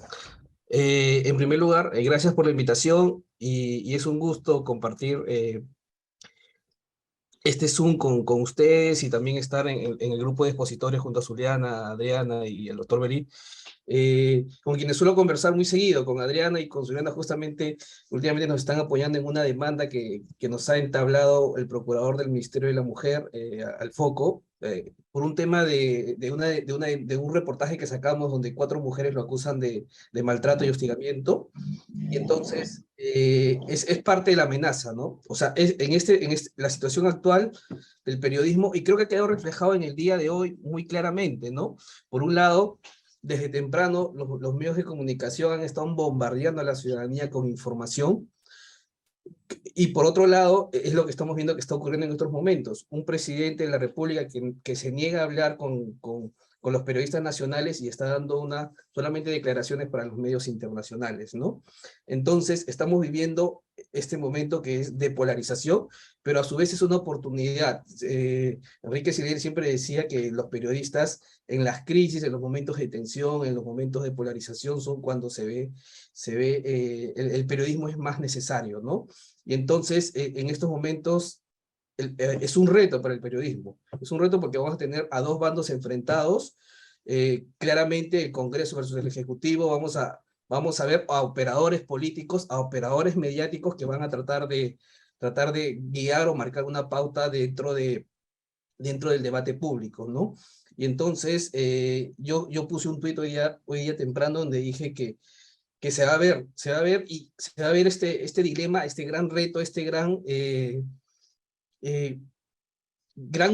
en primer lugar, gracias por la invitación y es un gusto compartir este Zoom con ustedes y también estar en el grupo de expositores junto a Zuliana, Adriana y el doctor Berit, con quienes suelo conversar muy seguido. Con Adriana y con Zuliana justamente últimamente nos están apoyando en una demanda que nos ha entablado el procurador del Ministerio de la Mujer al Foco, por un tema de un reportaje que sacamos donde 4 mujeres lo acusan de maltrato y hostigamiento. Y entonces es parte de la amenaza, ¿no? O sea, la situación actual del periodismo, y creo que ha quedado reflejado en el día de hoy muy claramente, ¿no? Por un lado, desde temprano los medios de comunicación han estado bombardeando a la ciudadanía con información, y por otro lado, es lo que estamos viendo que está ocurriendo en estos momentos. Un presidente de la República que se niega a hablar con los periodistas nacionales y está dando solamente declaraciones para los medios internacionales, ¿no? Entonces, estamos viviendo este momento que es de polarización, pero a su vez es una oportunidad. Enrique Siller siempre decía que los periodistas en las crisis, en los momentos de tensión, en los momentos de polarización, son cuando el periodismo es más necesario, ¿no? Y entonces, en estos momentos, es un reto para el periodismo. Es un reto porque vamos a tener a 2 bandos enfrentados. Claramente, el Congreso versus el Ejecutivo. Vamos a ver a operadores políticos, a operadores mediáticos que van a tratar de guiar o marcar una pauta dentro del debate público, ¿no? Y entonces, yo puse un tuit hoy día temprano donde dije que se va a ver y se va a ver este dilema, este gran reto, este gran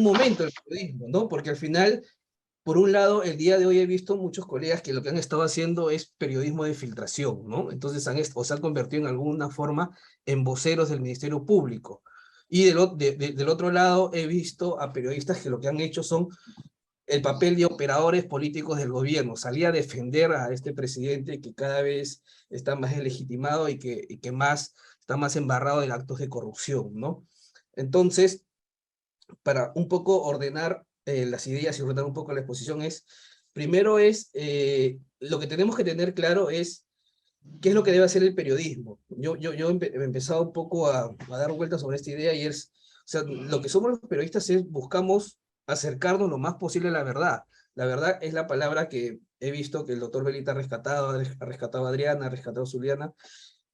momento del periodismo, ¿no? Porque al final, por un lado, el día de hoy he visto muchos colegas que lo que han estado haciendo es periodismo de filtración, ¿no? Entonces se han convertido en alguna forma en voceros del Ministerio Público. Y del otro lado he visto a periodistas que lo que han hecho son el papel de operadores políticos del gobierno, salir a defender a este presidente que cada vez está más legitimado y que está más embarrado en actos de corrupción, ¿no? Entonces, para un poco ordenar las ideas y ordenar un poco la exposición primero lo que tenemos que tener claro es qué es lo que debe hacer el periodismo. Yo he empezado un poco a dar vueltas sobre esta idea y o sea, lo que somos los periodistas buscamos acercarnos lo más posible a la verdad. La verdad es la palabra que he visto que el doctor Belita ha rescatado a Adriana, ha rescatado a Zuliana.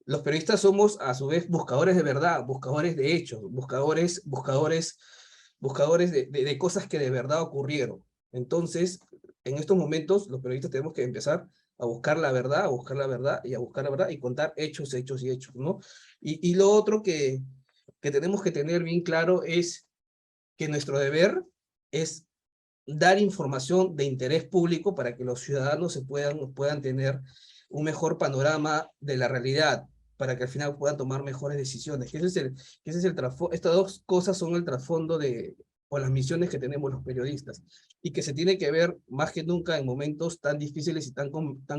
Los periodistas somos, a su vez, buscadores de verdad, buscadores de hechos, buscadores de cosas que de verdad ocurrieron. Entonces, en estos momentos, los periodistas tenemos que empezar a buscar la verdad, a buscar la verdad, y a buscar la verdad, y contar hechos, hechos y hechos, ¿no? Y lo otro que tenemos que tener bien claro es que nuestro deber es dar información de interés público para que los ciudadanos puedan tener un mejor panorama de la realidad, para que al final puedan tomar mejores decisiones. Estas dos cosas son el trasfondo o las misiones que tenemos los periodistas, y que se tiene que ver más que nunca en momentos tan difíciles y tan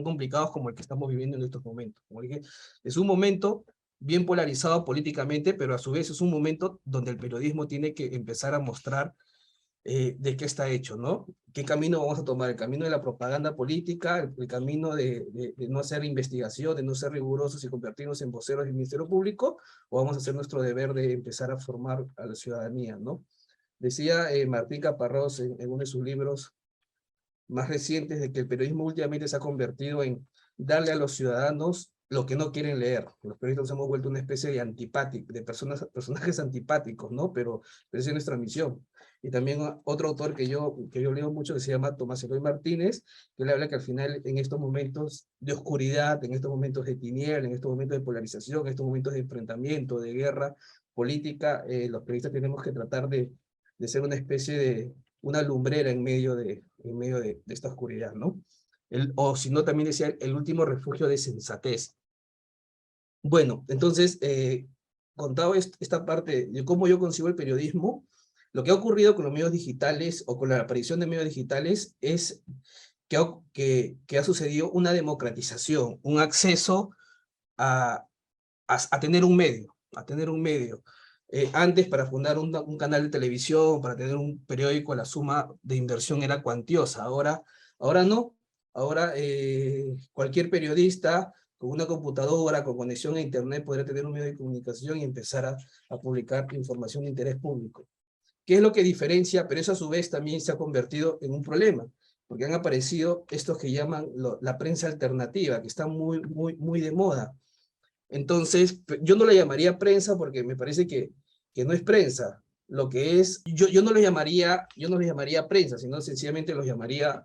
complicados como el que estamos viviendo en estos momentos. Como dije, es un momento bien polarizado políticamente, pero a su vez es un momento donde el periodismo tiene que empezar a mostrar de qué está hecho, ¿no? ¿Qué camino vamos a tomar? ¿El camino de la propaganda política? ¿El camino de no hacer investigación, de no ser rigurosos y convertirnos en voceros del Ministerio Público? ¿O vamos a hacer nuestro deber de empezar a formar a la ciudadanía, ¿no? Decía Martín Caparrós en uno de sus libros más recientes de que el periodismo últimamente se ha convertido en darle a los ciudadanos lo que no quieren leer. Los periodistas nos hemos vuelto una especie de antipáticos, de personajes antipáticos, ¿no? Pero esa es nuestra misión. Y también otro autor que yo leo mucho, que se llama Tomás Eloy Martínez, que le habla que al final, en estos momentos de oscuridad, en estos momentos de tiniebla, en estos momentos de polarización, en estos momentos de enfrentamiento, de guerra política, los periodistas tenemos que tratar de ser una especie de una lumbrera en medio de esta oscuridad, ¿no? O si no, también decía el último refugio de sensatez. Bueno, entonces, contado esta parte de cómo yo concibo el periodismo, lo que ha ocurrido con los medios digitales o con la aparición de medios digitales es que ha sucedido una democratización, un acceso a tener un medio, antes, para fundar un canal de televisión, para tener un periódico, la suma de inversión era cuantiosa. Ahora no. Ahora cualquier periodista con una computadora, con conexión a internet, podrá tener un medio de comunicación y empezar a publicar información de interés público. ¿Qué es lo que diferencia? Pero eso a su vez también se ha convertido en un problema, porque han aparecido estos que llaman la prensa alternativa, que está muy de moda. Entonces, yo no la llamaría prensa porque me parece que no es prensa. Lo que es, yo no lo llamaría prensa, sino sencillamente los llamaría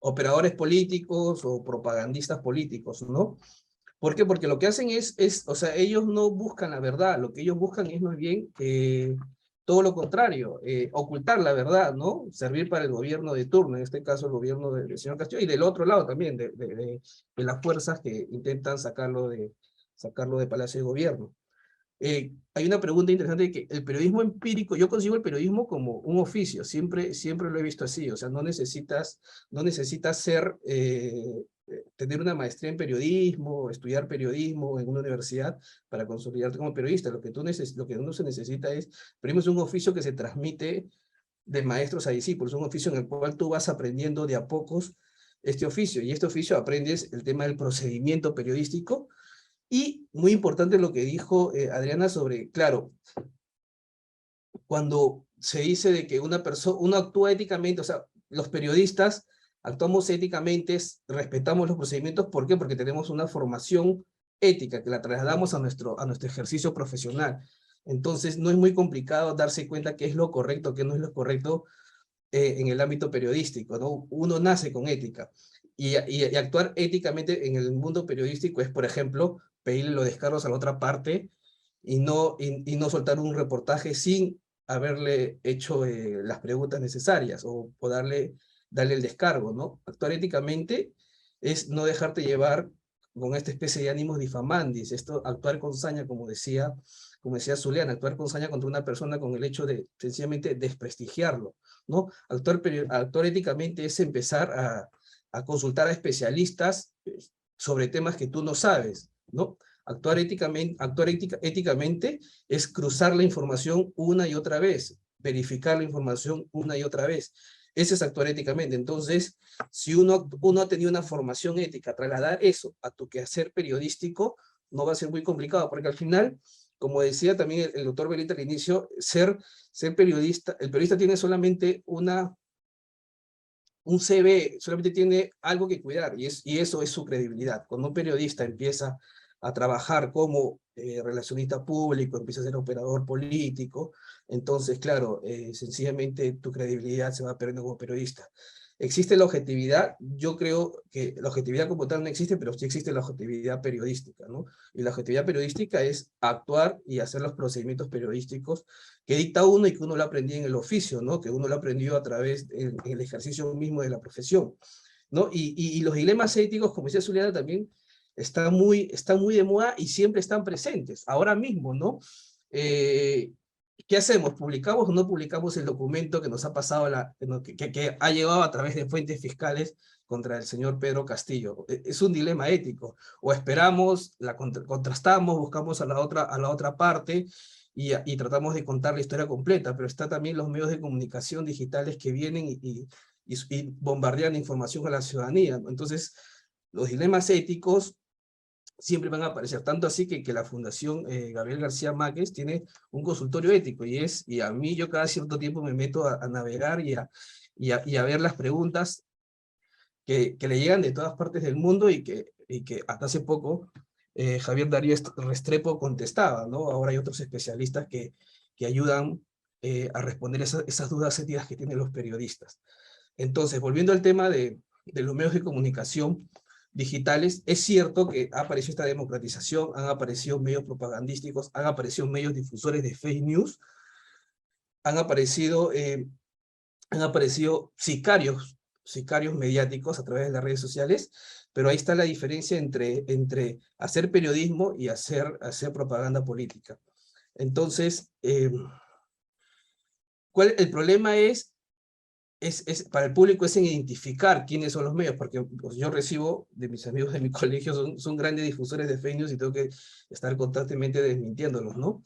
operadores políticos o propagandistas políticos, ¿no? ¿Por qué? Porque lo que hacen o sea, ellos no buscan la verdad, lo que ellos buscan es más bien todo lo contrario, ocultar la verdad, ¿no? Servir para el gobierno de turno, en este caso el gobierno del señor Castillo, y del otro lado también, de las fuerzas que intentan sacarlo de Palacio de Gobierno. Hay una pregunta interesante de que el periodismo empírico, yo consigo el periodismo como un oficio, siempre lo he visto así, o sea, no necesitas tener una maestría en periodismo, estudiar periodismo en una universidad para consolidarte como periodista. Lo que uno se necesita es, primero, es un oficio que se transmite de maestros a discípulos, un oficio en el cual tú vas aprendiendo de a pocos este oficio, y este oficio aprendes el tema del procedimiento periodístico. Y muy importante lo que dijo Adriana sobre, claro, cuando se dice de que uno actúa éticamente, o sea, los periodistas actuamos éticamente, respetamos los procedimientos. ¿Por qué? Porque tenemos una formación ética que la trasladamos a nuestro ejercicio profesional. Entonces, no es muy complicado darse cuenta qué es lo correcto, qué no es lo correcto en el ámbito periodístico, ¿no? Uno nace con ética. Y actuar éticamente en el mundo periodístico es, por ejemplo, pedirle los descargos a la otra parte y no soltar un reportaje sin haberle hecho las preguntas necesarias o darle el descargo, ¿no? Actuar éticamente es no dejarte llevar con esta especie de ánimos difamandis, actuar con saña, como decía Zuliana, actuar con saña contra una persona con el hecho de sencillamente desprestigiarlo, ¿no? Actuar éticamente es empezar a consultar a especialistas sobre temas que tú no sabes, ¿no? Actuar éticamente es cruzar la información una y otra vez, verificar la información una y otra vez. Ese es actuar éticamente. Entonces, si uno ha tenido una formación ética, trasladar eso a tu quehacer periodístico no va a ser muy complicado, porque al final como decía también el doctor Belita al inicio, ser periodista, el periodista tiene solamente un CV, solamente tiene algo que cuidar, y eso es su credibilidad. Cuando un periodista empieza a trabajar como relacionista público, empieza a ser operador político, entonces, claro, sencillamente tu credibilidad se va perdiendo como periodista. ¿Existe la objetividad? Yo creo que la objetividad como tal no existe, pero sí existe la objetividad periodística, ¿no? Y la objetividad periodística es actuar y hacer los procedimientos periodísticos que dicta uno y que uno lo aprendí en el oficio, ¿no? Que uno lo aprendió a través del ejercicio mismo de la profesión, ¿no? Y los dilemas éticos, como decía Zuliana también, están muy de moda y siempre están presentes. Ahora mismo, ¿no? ¿Qué hacemos? ¿Publicamos o no publicamos el documento que nos ha pasado, que ha llegado a través de fuentes fiscales contra el señor Pedro Castillo? Es un dilema ético. O esperamos, contrastamos, buscamos a la otra parte y tratamos de contar la historia completa, pero está también los medios de comunicación digitales que vienen y bombardean información a la ciudadanía, ¿no? Entonces, los dilemas éticos siempre van a aparecer, tanto así que la Fundación Gabriel García Márquez tiene un consultorio ético, y a mí yo cada cierto tiempo me meto a navegar y a ver las preguntas que le llegan de todas partes del mundo y que hasta hace poco Javier Darío Restrepo contestaba, ¿no? Ahora hay otros especialistas que ayudan a responder esas dudas éticas que tienen los periodistas. Entonces, volviendo al tema de los medios de comunicación digitales, es cierto que ha aparecido esta democratización, han aparecido medios propagandísticos, han aparecido medios difusores de fake news, han aparecido sicarios mediáticos a través de las redes sociales, pero ahí está la diferencia entre hacer periodismo y hacer propaganda política. Entonces, el problema para el público es en identificar quiénes son los medios, porque pues, yo recibo de mis amigos de mi colegio, son grandes difusores de fake news y tengo que estar constantemente desmintiéndolos, ¿no?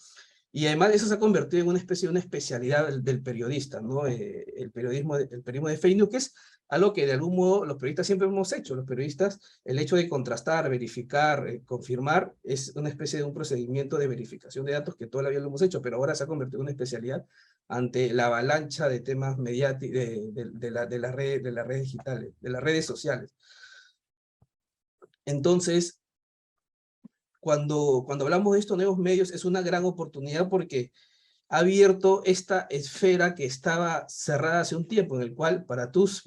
Y además eso se ha convertido en una especie de una especialidad del periodista, ¿no? El periodismo de fake news, que es algo que de algún modo los periodistas siempre hemos hecho. Los periodistas, el hecho de contrastar, verificar, confirmar, es una especie de un procedimiento de verificación de datos que todavía lo hemos hecho, pero ahora se ha convertido en una especialidad ante la avalancha de temas mediáticos de las redes digitales, de las redes sociales. Entonces, cuando hablamos de estos nuevos medios, es una gran oportunidad porque ha abierto esta esfera que estaba cerrada hace un tiempo, en el cual para tú ser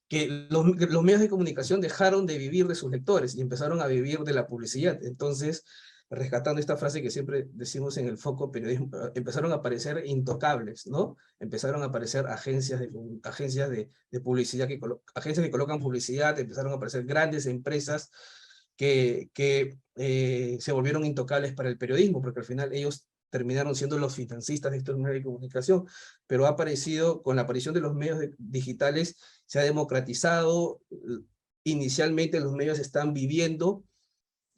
que los medios de comunicación dejaron de vivir de sus lectores y empezaron a vivir de la publicidad. Entonces, rescatando esta frase que siempre decimos en el foco periodismo, empezaron a aparecer intocables, ¿no? Empezaron a aparecer agencias de publicidad, agencias que colocan publicidad, empezaron a aparecer grandes empresas que se volvieron intocables para el periodismo, porque al final ellos terminaron siendo los financistas de estos medios de comunicación, pero con la aparición de los medios digitales, se ha democratizado. Inicialmente los medios están viviendo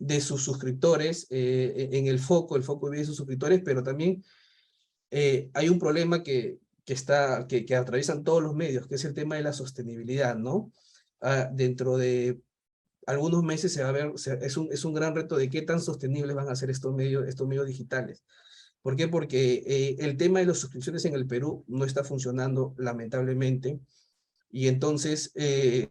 de sus suscriptores, en el foco vive de sus suscriptores, pero también hay un problema que atraviesan todos los medios, que es el tema de la sostenibilidad, ¿no? Dentro de algunos meses se va a ver, es un gran reto de qué tan sostenibles van a ser estos medios digitales. ¿Por qué? Porque el tema de las suscripciones en el Perú no está funcionando, lamentablemente, y entonces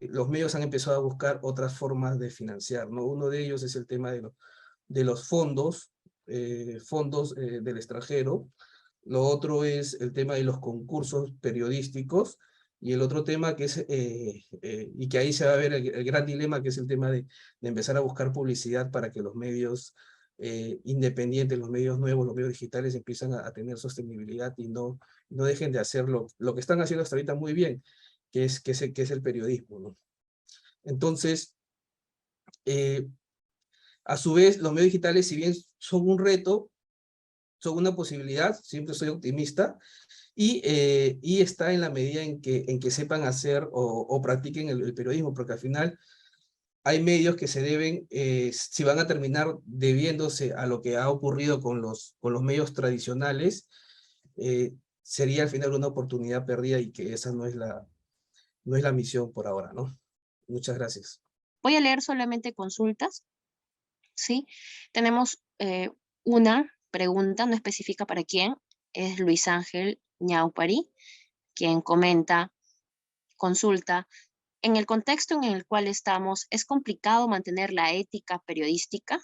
los medios han empezado a buscar otras formas de financiar, ¿no? Uno de ellos es el tema de los fondos del extranjero. Lo otro es el tema de los concursos periodísticos, y el otro tema que es, y que ahí se va a ver el gran dilema, que es el tema de empezar a buscar publicidad para que los medios independientes, los medios nuevos, los medios digitales empiezan a tener sostenibilidad y no dejen de hacer lo que están haciendo hasta ahorita muy bien, que es el periodismo, ¿no? Entonces, a su vez, los medios digitales, si bien son un reto, son una posibilidad, siempre soy optimista, y está en la medida en que sepan hacer o practiquen el periodismo, porque al final hay medios que se deben, si van a terminar debiéndose a lo que ha ocurrido con los medios tradicionales, sería al final una oportunidad perdida, y que esa no es la misión por ahora, ¿no? Muchas gracias. Voy a leer solamente consultas, ¿sí? Tenemos una pregunta, no específica para quién, es Luis Ángel Ñaupari, quien comenta, consulta, en el contexto en el cual estamos, ¿es complicado mantener la ética periodística?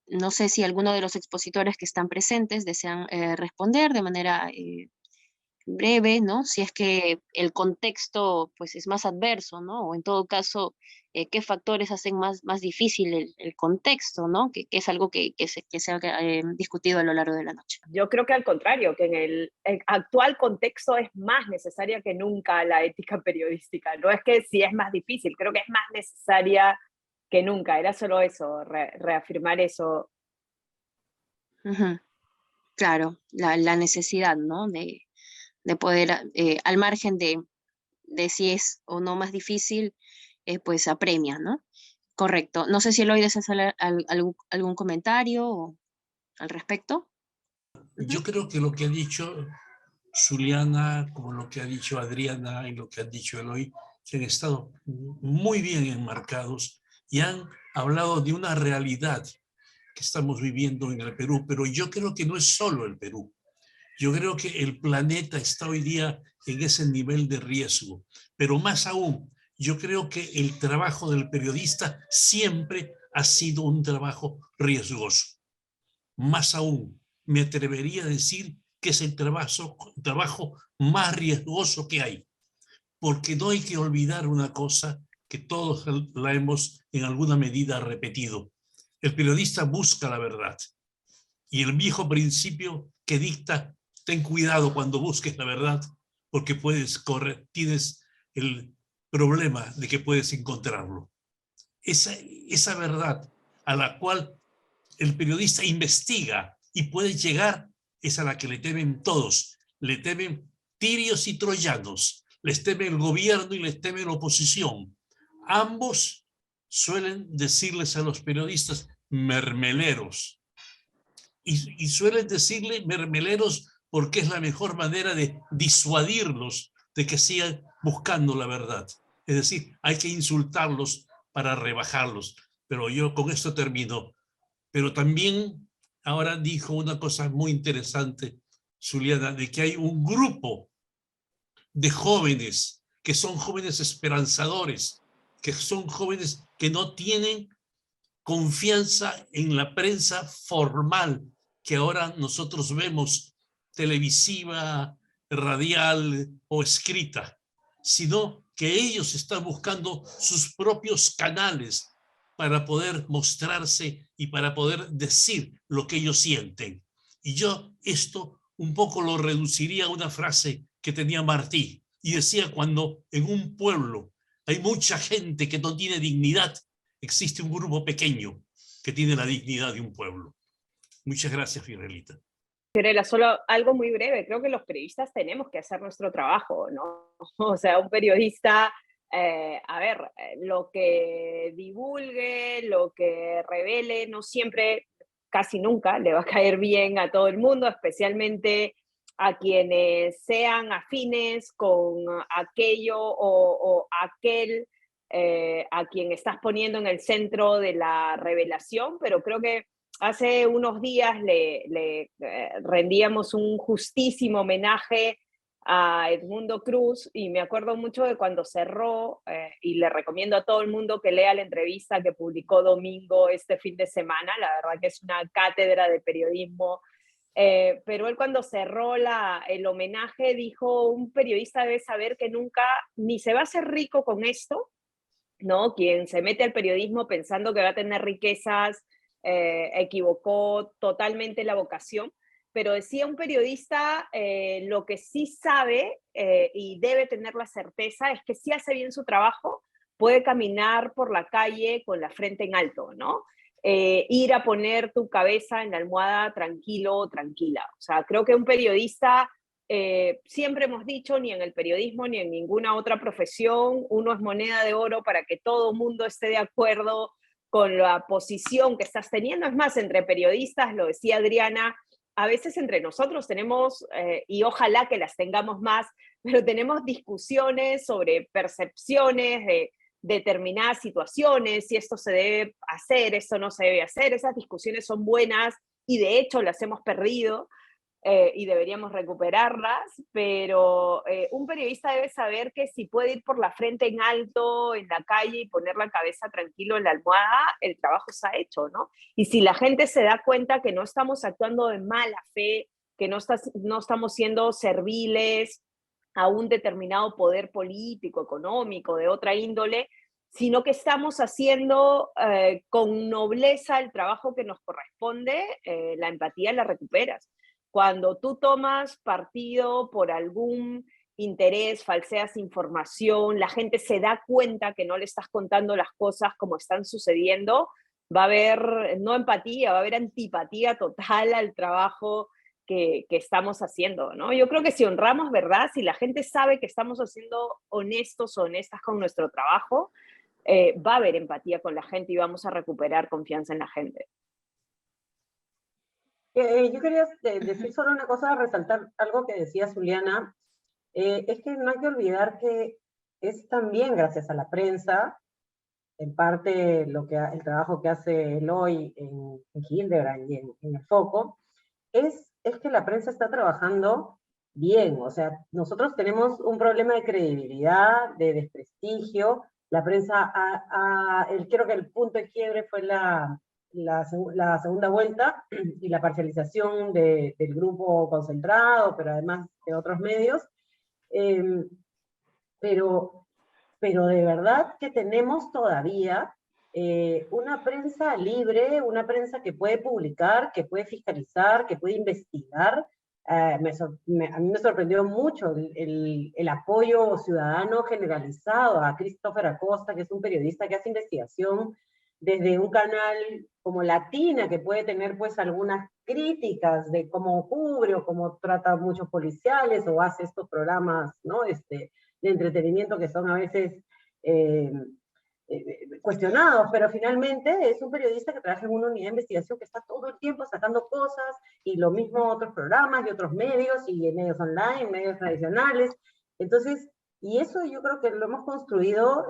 No sé si alguno de los expositores que están presentes desean responder de manera breve, ¿no? Si es que el contexto pues es más adverso, ¿no? O en todo caso, qué factores hacen más difícil el contexto, ¿no? Que es algo que se ha discutido a lo largo de la noche. Yo creo que al contrario, que en el actual contexto es más necesaria que nunca la ética periodística. No es que sí es más difícil, creo que es más necesaria que nunca. Era solo eso, reafirmar eso. Ujú. Claro, la necesidad, ¿no? De poder, al margen de si es o no más difícil, pues apremia, ¿no? Correcto. No sé si Eloy desea hacer algún comentario al respecto. Yo creo que lo que ha dicho Zuliana, como lo que ha dicho Adriana y lo que ha dicho Eloy, que han estado muy bien enmarcados y han hablado de una realidad que estamos viviendo en el Perú, pero yo creo que no es solo el Perú. Yo creo que el planeta está hoy día en ese nivel de riesgo, pero más aún, yo creo que el trabajo del periodista siempre ha sido un trabajo riesgoso. Más aún, me atrevería a decir que es el trabajo más riesgoso que hay, porque no hay que olvidar una cosa que todos la hemos en alguna medida repetido. El periodista busca la verdad y el viejo principio que dicta: ten cuidado cuando busques la verdad, porque tienes el problema de que puedes encontrarlo. Esa verdad a la cual el periodista investiga y puede llegar es a la que le temen todos. Le temen tirios y troyanos, les teme el gobierno y les teme la oposición. Ambos suelen decirles a los periodistas mermeleros, y suelen decirle mermeleros porque es la mejor manera de disuadirlos de que sigan buscando la verdad. Es decir, hay que insultarlos para rebajarlos. Pero yo con esto termino. Pero también ahora dijo una cosa muy interesante, Zuliana, de que hay un grupo de jóvenes que son jóvenes esperanzadores, que son jóvenes que no tienen confianza en la prensa formal que ahora nosotros vemos, televisiva, radial o escrita, sino que ellos están buscando sus propios canales para poder mostrarse y para poder decir lo que ellos sienten. Y yo esto un poco lo reduciría a una frase que tenía Martí, y decía: cuando en un pueblo hay mucha gente que no tiene dignidad, existe un grupo pequeño que tiene la dignidad de un pueblo. Muchas gracias, Fiorelita. Fiorella, solo algo muy breve. Creo que los periodistas tenemos que hacer nuestro trabajo, ¿no? O sea, un periodista, lo que divulgue, lo que revele, no siempre, casi nunca, le va a caer bien a todo el mundo, especialmente a quienes sean afines con aquello o aquel a quien estás poniendo en el centro de la revelación, pero creo que hace unos días le rendíamos un justísimo homenaje a Edmundo Cruz y me acuerdo mucho de cuando cerró, y le recomiendo a todo el mundo que lea la entrevista que publicó Domingo este fin de semana, la verdad que es una cátedra de periodismo, pero él cuando cerró el homenaje dijo: un periodista debe saber que nunca ni se va a hacer rico con esto, ¿no? Quien se mete al periodismo pensando que va a tener riquezas, equivocó totalmente la vocación, pero decía un periodista, lo que sí sabe y debe tener la certeza es que si hace bien su trabajo, puede caminar por la calle con la frente en alto, ¿no? Ir a poner tu cabeza en la almohada tranquilo o tranquila. O sea, creo que un periodista, siempre hemos dicho, ni en el periodismo ni en ninguna otra profesión, uno es moneda de oro para que todo el mundo esté de acuerdo con la posición que estás teniendo. Es más, entre periodistas, lo decía Adriana, a veces entre nosotros tenemos, y ojalá que las tengamos más, pero tenemos discusiones sobre percepciones determinadas situaciones, si esto se debe hacer, esto no se debe hacer. Esas discusiones son buenas y de hecho las hemos perdido y deberíamos recuperarlas, pero un periodista debe saber que si puede ir por la frente en alto en la calle y poner la cabeza tranquilo en la almohada, el trabajo se ha hecho, ¿no? Y si la gente se da cuenta que no estamos actuando de mala fe, que no estamos siendo serviles a un determinado poder político, económico, de otra índole, sino que estamos haciendo con nobleza el trabajo que nos corresponde, la empatía la recuperas. Cuando tú tomas partido por algún interés, falseas información, la gente se da cuenta que no le estás contando las cosas como están sucediendo, va a haber no empatía, va a haber antipatía total al trabajo que estamos haciendo, ¿no? Yo creo que si honramos verdad, si la gente sabe que estamos haciendo honestos o honestas con nuestro trabajo, va a haber empatía con la gente y vamos a recuperar confianza en la gente. Yo quería decir solo una cosa, resaltar algo que decía Zuliana, es que no hay que olvidar que es también gracias a la prensa, en parte el trabajo que hace Eloy en Hildebrand y en el Foco, es que la prensa está trabajando bien. O sea, nosotros tenemos un problema de credibilidad, de desprestigio. La prensa, creo que el punto de quiebre fue la segunda vuelta y la parcialización del grupo concentrado, pero además de otros medios. Pero de verdad que tenemos todavía una prensa libre, una prensa que puede publicar, que puede fiscalizar, que puede investigar. A mí me sorprendió mucho el apoyo ciudadano generalizado a Christopher Acosta, que es un periodista que hace investigación desde un canal como Latina, que puede tener pues algunas críticas de cómo cubre o cómo trata muchos policiales o hace estos programas, ¿no? De entretenimiento que son a veces cuestionados, pero finalmente es un periodista que trabaja en una unidad de investigación que está todo el tiempo sacando cosas, y lo mismo otros programas y otros medios, y en medios online, medios tradicionales. Entonces, y eso yo creo que lo hemos construido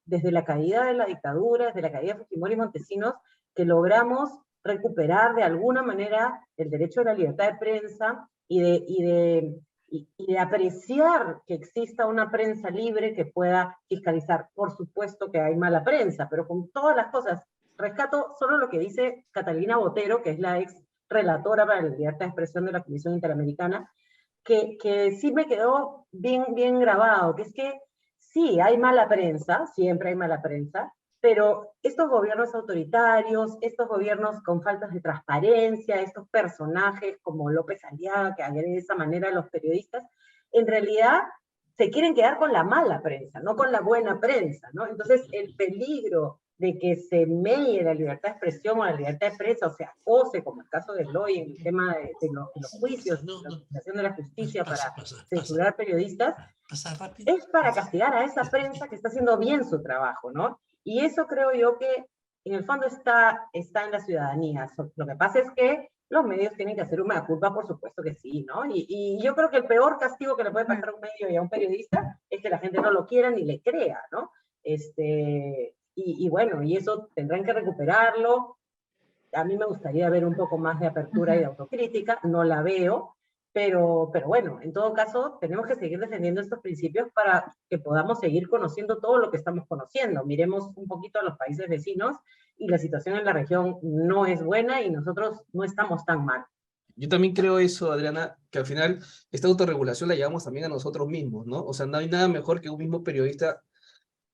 desde la caída de la dictadura, desde la caída de Fujimori y Montesinos, que logramos recuperar de alguna manera el derecho a la libertad de prensa y de apreciar que exista una prensa libre que pueda fiscalizar. Por supuesto que hay mala prensa, pero con todas las cosas, rescato solo lo que dice Catalina Botero, que es la ex relatora para la libertad de expresión de la Comisión Interamericana, que sí me quedó bien grabado, que es que sí, hay mala prensa, siempre hay mala prensa, pero estos gobiernos autoritarios, estos gobiernos con faltas de transparencia, estos personajes como López Aliaga, que agrede de esa manera a los periodistas, en realidad se quieren quedar con la mala prensa, no con la buena prensa, ¿no? Entonces, el peligro de que se meie la libertad de expresión o la libertad de prensa, o sea, acose, como el caso de Eloy, en el tema de los juicios, la utilización de la justicia para censurar periodistas, es para castigar a esa prensa que está haciendo bien su trabajo, ¿no? Y eso creo yo que en el fondo está en la ciudadanía. Lo que pasa es que los medios tienen que hacer una culpa, por supuesto que sí, ¿no? Y yo creo que el peor castigo que le puede pasar a un medio y a un periodista es que la gente no lo quiera ni le crea, ¿no? Y bueno, y eso tendrán que recuperarlo. A mí me gustaría ver un poco más de apertura y de autocrítica, no la veo, pero bueno, en todo caso, tenemos que seguir defendiendo estos principios para que podamos seguir conociendo todo lo que estamos conociendo. Miremos un poquito a los países vecinos y la situación en la región no es buena y nosotros no estamos tan mal. Yo también creo eso, Adriana, que al final esta autorregulación la llevamos también a nosotros mismos, ¿no? O sea, no hay nada mejor que un mismo periodista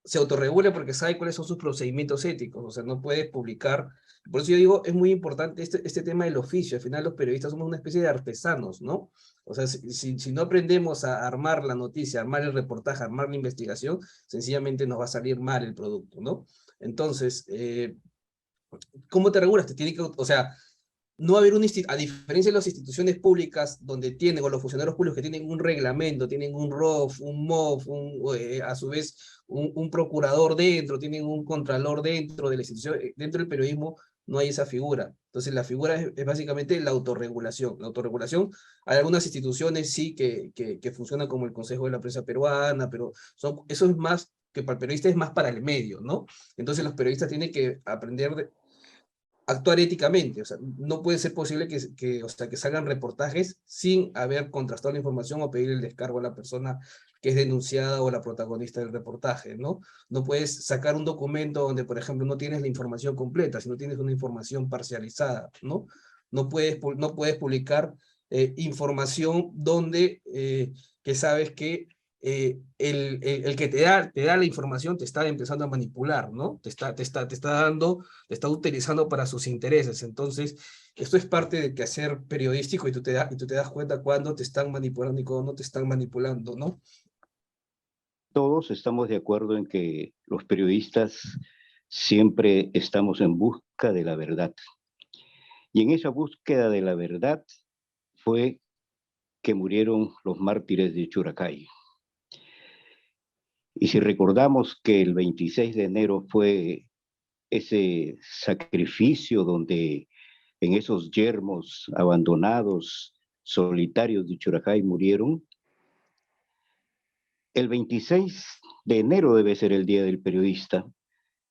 se autorregule porque sabe cuáles son sus procedimientos éticos, o sea, no puedes publicar. Por eso yo digo, es muy importante este tema del oficio. Al final los periodistas somos una especie de artesanos, ¿no? O sea, si no aprendemos a armar la noticia, armar el reportaje, armar la investigación, sencillamente nos va a salir mal el producto, ¿no? Entonces, ¿cómo te regulas? Te tiene que, o sea, no haber a diferencia de las instituciones públicas donde tienen, o los funcionarios públicos que tienen un reglamento, tienen un ROF, un MOF, a su vez un procurador dentro, tienen un contralor dentro de la institución, dentro del periodismo no hay esa figura. Entonces la figura es básicamente la autorregulación. La autorregulación, hay algunas instituciones sí que funcionan como el Consejo de la Prensa Peruana, pero eso es más que para el periodista es más para el medio, ¿no? Entonces los periodistas tienen que aprender a actuar éticamente, o sea, no puede ser posible o sea, que salgan reportajes sin haber contrastado la información o pedir el descargo a la persona que es denunciada o la protagonista del reportaje, ¿no? No puedes sacar un documento donde, por ejemplo, no tienes la información completa, sino tienes una información parcializada, ¿no? No puedes publicar información donde que sabes que el que te da la información te está empezando a manipular, ¿no? Te está utilizando para sus intereses. Entonces, esto es parte del quehacer periodístico y tú te das cuenta cuando te están manipulando y cuando no te están manipulando, ¿no? Todos estamos de acuerdo en que los periodistas siempre estamos en busca de la verdad. Y en esa búsqueda de la verdad fue que murieron los mártires de Churacay. Y si recordamos que el 26 de enero fue ese sacrificio donde en esos yermos abandonados, solitarios de Churacay murieron, el 26 de enero debe ser el Día del Periodista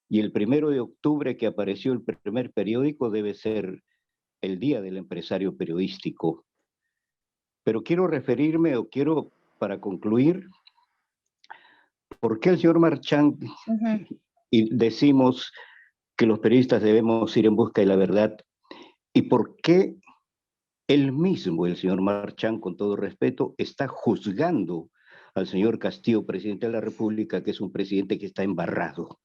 y el 1 de octubre que apareció el primer periódico debe ser el Día del Empresario Periodístico. Pero quiero referirme, para concluir, ¿por qué el señor Marchán y decimos que los periodistas debemos ir en busca de la verdad? ¿Y por qué él mismo, el señor Marchán, con todo respeto, está juzgando al señor Castillo, presidente de la República, que es un presidente que está embarrado?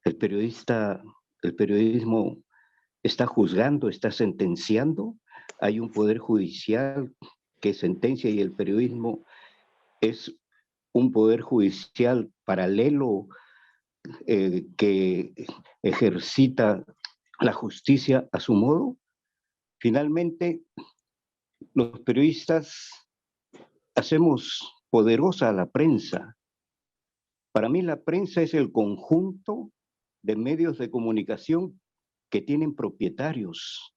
El periodismo está juzgando, está sentenciando. Hay un poder judicial que sentencia y el periodismo es un poder judicial paralelo que ejercita la justicia a su modo. Finalmente, los periodistas hacemos poderosa a la prensa. Para mí la prensa es el conjunto de medios de comunicación que tienen propietarios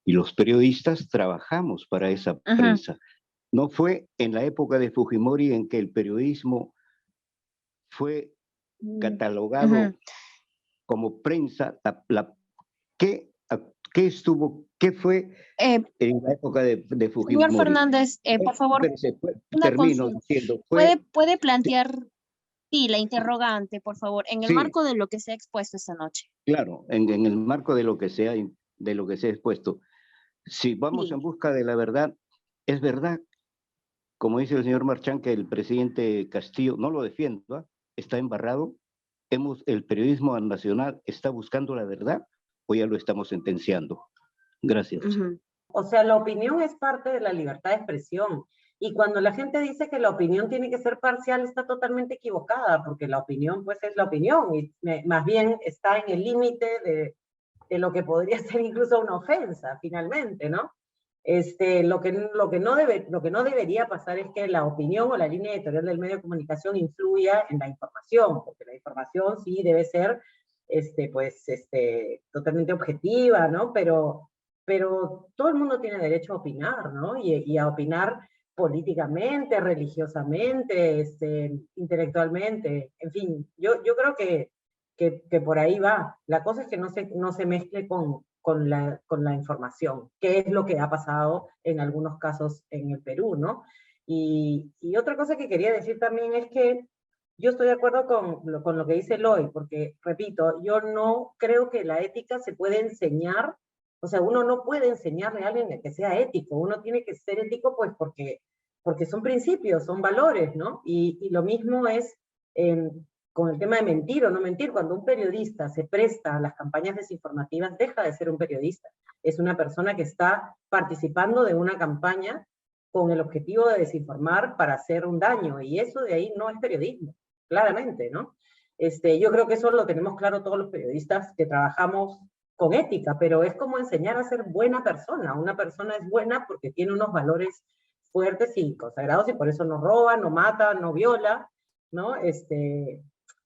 y los periodistas trabajamos para esa prensa. No fue en la época de Fujimori en que el periodismo fue catalogado como prensa. ¿Qué fue en la época de Fujimori? Señor Fernández, por favor, termino diciendo, ¿puede plantear la interrogante, por favor, en el marco de lo que se ha expuesto esta noche? Claro, en el marco de lo que se ha expuesto. Si vamos en busca de la verdad, es verdad, como dice el señor Marchán, que el presidente Castillo, no lo defiendo, está embarrado. El periodismo nacional está buscando la verdad o ya lo estamos sentenciando. Gracias. O sea, la opinión es parte de la libertad de expresión. Y cuando la gente dice que la opinión tiene que ser parcial, está totalmente equivocada, porque la opinión, pues, es la opinión, y más bien está en el límite de lo que podría ser incluso una ofensa, finalmente, ¿no? Lo que no debería pasar es que la opinión o la línea editorial del medio de comunicación influya en la información, porque la información sí debe ser, totalmente objetiva, ¿no? Pero todo el mundo tiene derecho a opinar, ¿no? Y a opinar políticamente, religiosamente, intelectualmente, en fin, yo creo que por ahí va. La cosa es que no se mezcle con la información, que es lo que ha pasado en algunos casos en el Perú, ¿no? Y otra cosa que quería decir también es que yo estoy de acuerdo con lo que dice Eloy, porque, repito, yo no creo que la ética se puede enseñar. O sea, uno no puede enseñarle a alguien que sea ético, uno tiene que ser ético pues porque son principios, son valores, ¿no? Y lo mismo es con el tema de mentir o no mentir. Cuando un periodista se presta a las campañas desinformativas, deja de ser un periodista. Es una persona que está participando de una campaña con el objetivo de desinformar para hacer un daño, y eso de ahí no es periodismo, claramente, ¿no? Yo creo que eso lo tenemos claro todos los periodistas que trabajamos con ética, pero es como enseñar a ser buena persona. Una persona es buena porque tiene unos valores fuertes y consagrados, y por eso no roba, no mata, no viola, ¿no?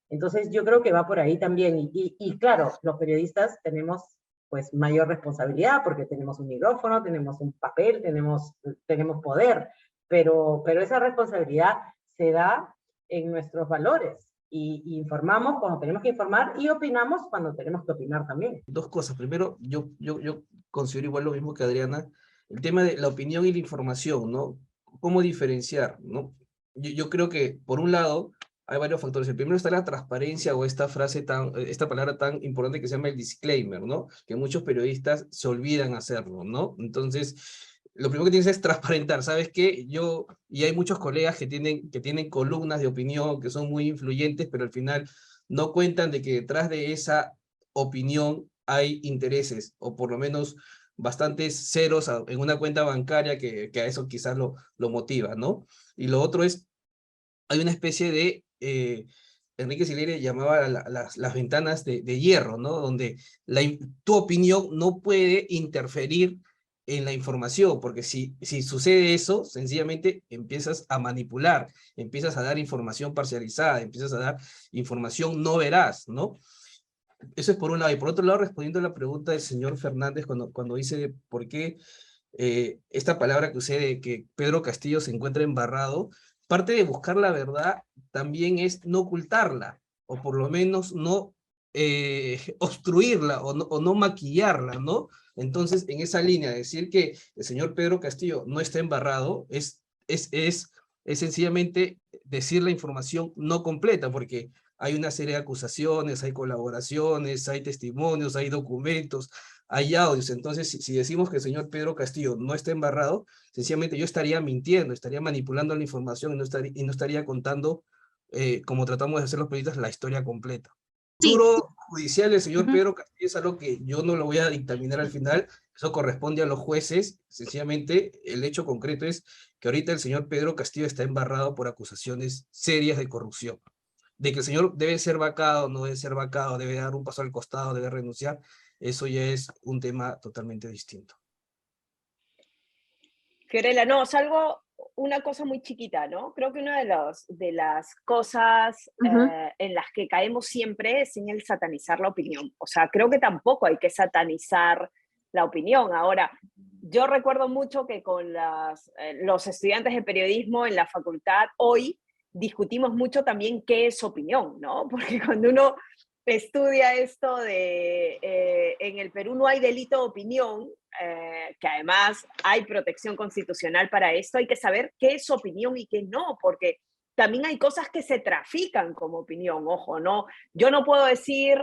Entonces yo creo que va por ahí también, y claro, los periodistas tenemos pues mayor responsabilidad porque tenemos un micrófono, tenemos un papel, tenemos poder, pero esa responsabilidad se da en nuestros valores, y informamos cuando tenemos que informar y opinamos cuando tenemos que opinar también. Dos cosas. Primero, yo considero igual lo mismo que Adriana, el tema de la opinión y la información, ¿no? ¿Cómo diferenciar, no? Yo creo que, por un lado, hay varios factores. El primero está la transparencia o esta palabra tan importante que se llama el disclaimer, ¿no? Que muchos periodistas se olvidan hacerlo, ¿no? Entonces, lo primero que tienes es transparentar. ¿Sabes qué? Y hay muchos colegas que tienen columnas de opinión que son muy influyentes, pero al final no cuentan de que detrás de esa opinión hay intereses, o por lo menos bastantes ceros en una cuenta bancaria que a eso quizás lo motiva, ¿no? Y lo otro es, hay una especie de, Enrique Sileri llamaba las ventanas de hierro, ¿no? Donde tu opinión no puede interferir en la información, porque si sucede eso, sencillamente empiezas a manipular, empiezas a dar información parcializada, empiezas a dar información no veraz, ¿no? Eso es por un lado. Y por otro lado, respondiendo a la pregunta del señor Fernández, cuando dice por qué esta palabra que usé de que Pedro Castillo se encuentra embarrado, parte de buscar la verdad también es no ocultarla, o por lo menos no obstruirla, o no maquillarla, ¿no? Entonces, en esa línea, decir que el señor Pedro Castillo no está embarrado es sencillamente decir la información no completa, porque hay una serie de acusaciones, hay colaboraciones, hay testimonios, hay documentos, hay audios. Entonces, si decimos que el señor Pedro Castillo no está embarrado, sencillamente yo estaría mintiendo, estaría manipulando la información y no estaría contando, como tratamos de hacer los periodistas, la historia completa. Sí. Futuro judicial del señor Pedro Castillo es algo que yo no lo voy a dictaminar al final, eso corresponde a los jueces. Sencillamente el hecho concreto es que ahorita el señor Pedro Castillo está embarrado por acusaciones serias de corrupción. De que el señor debe ser vacado, no debe ser vacado, debe dar un paso al costado, debe renunciar, eso ya es un tema totalmente distinto. Fiorella, no, salvo una cosa muy chiquita, ¿no? Creo que una de las cosas en las que caemos siempre es en el satanizar la opinión. O sea, creo que tampoco hay que satanizar la opinión. Ahora, yo recuerdo mucho que con los estudiantes de periodismo en la facultad hoy discutimos mucho también qué es opinión, ¿no? Porque cuando uno estudia esto de en el Perú no hay delito de opinión, que además hay protección constitucional para esto, hay que saber qué es opinión y qué no, porque también hay cosas que se trafican como opinión, ojo, ¿no? Yo no puedo decir,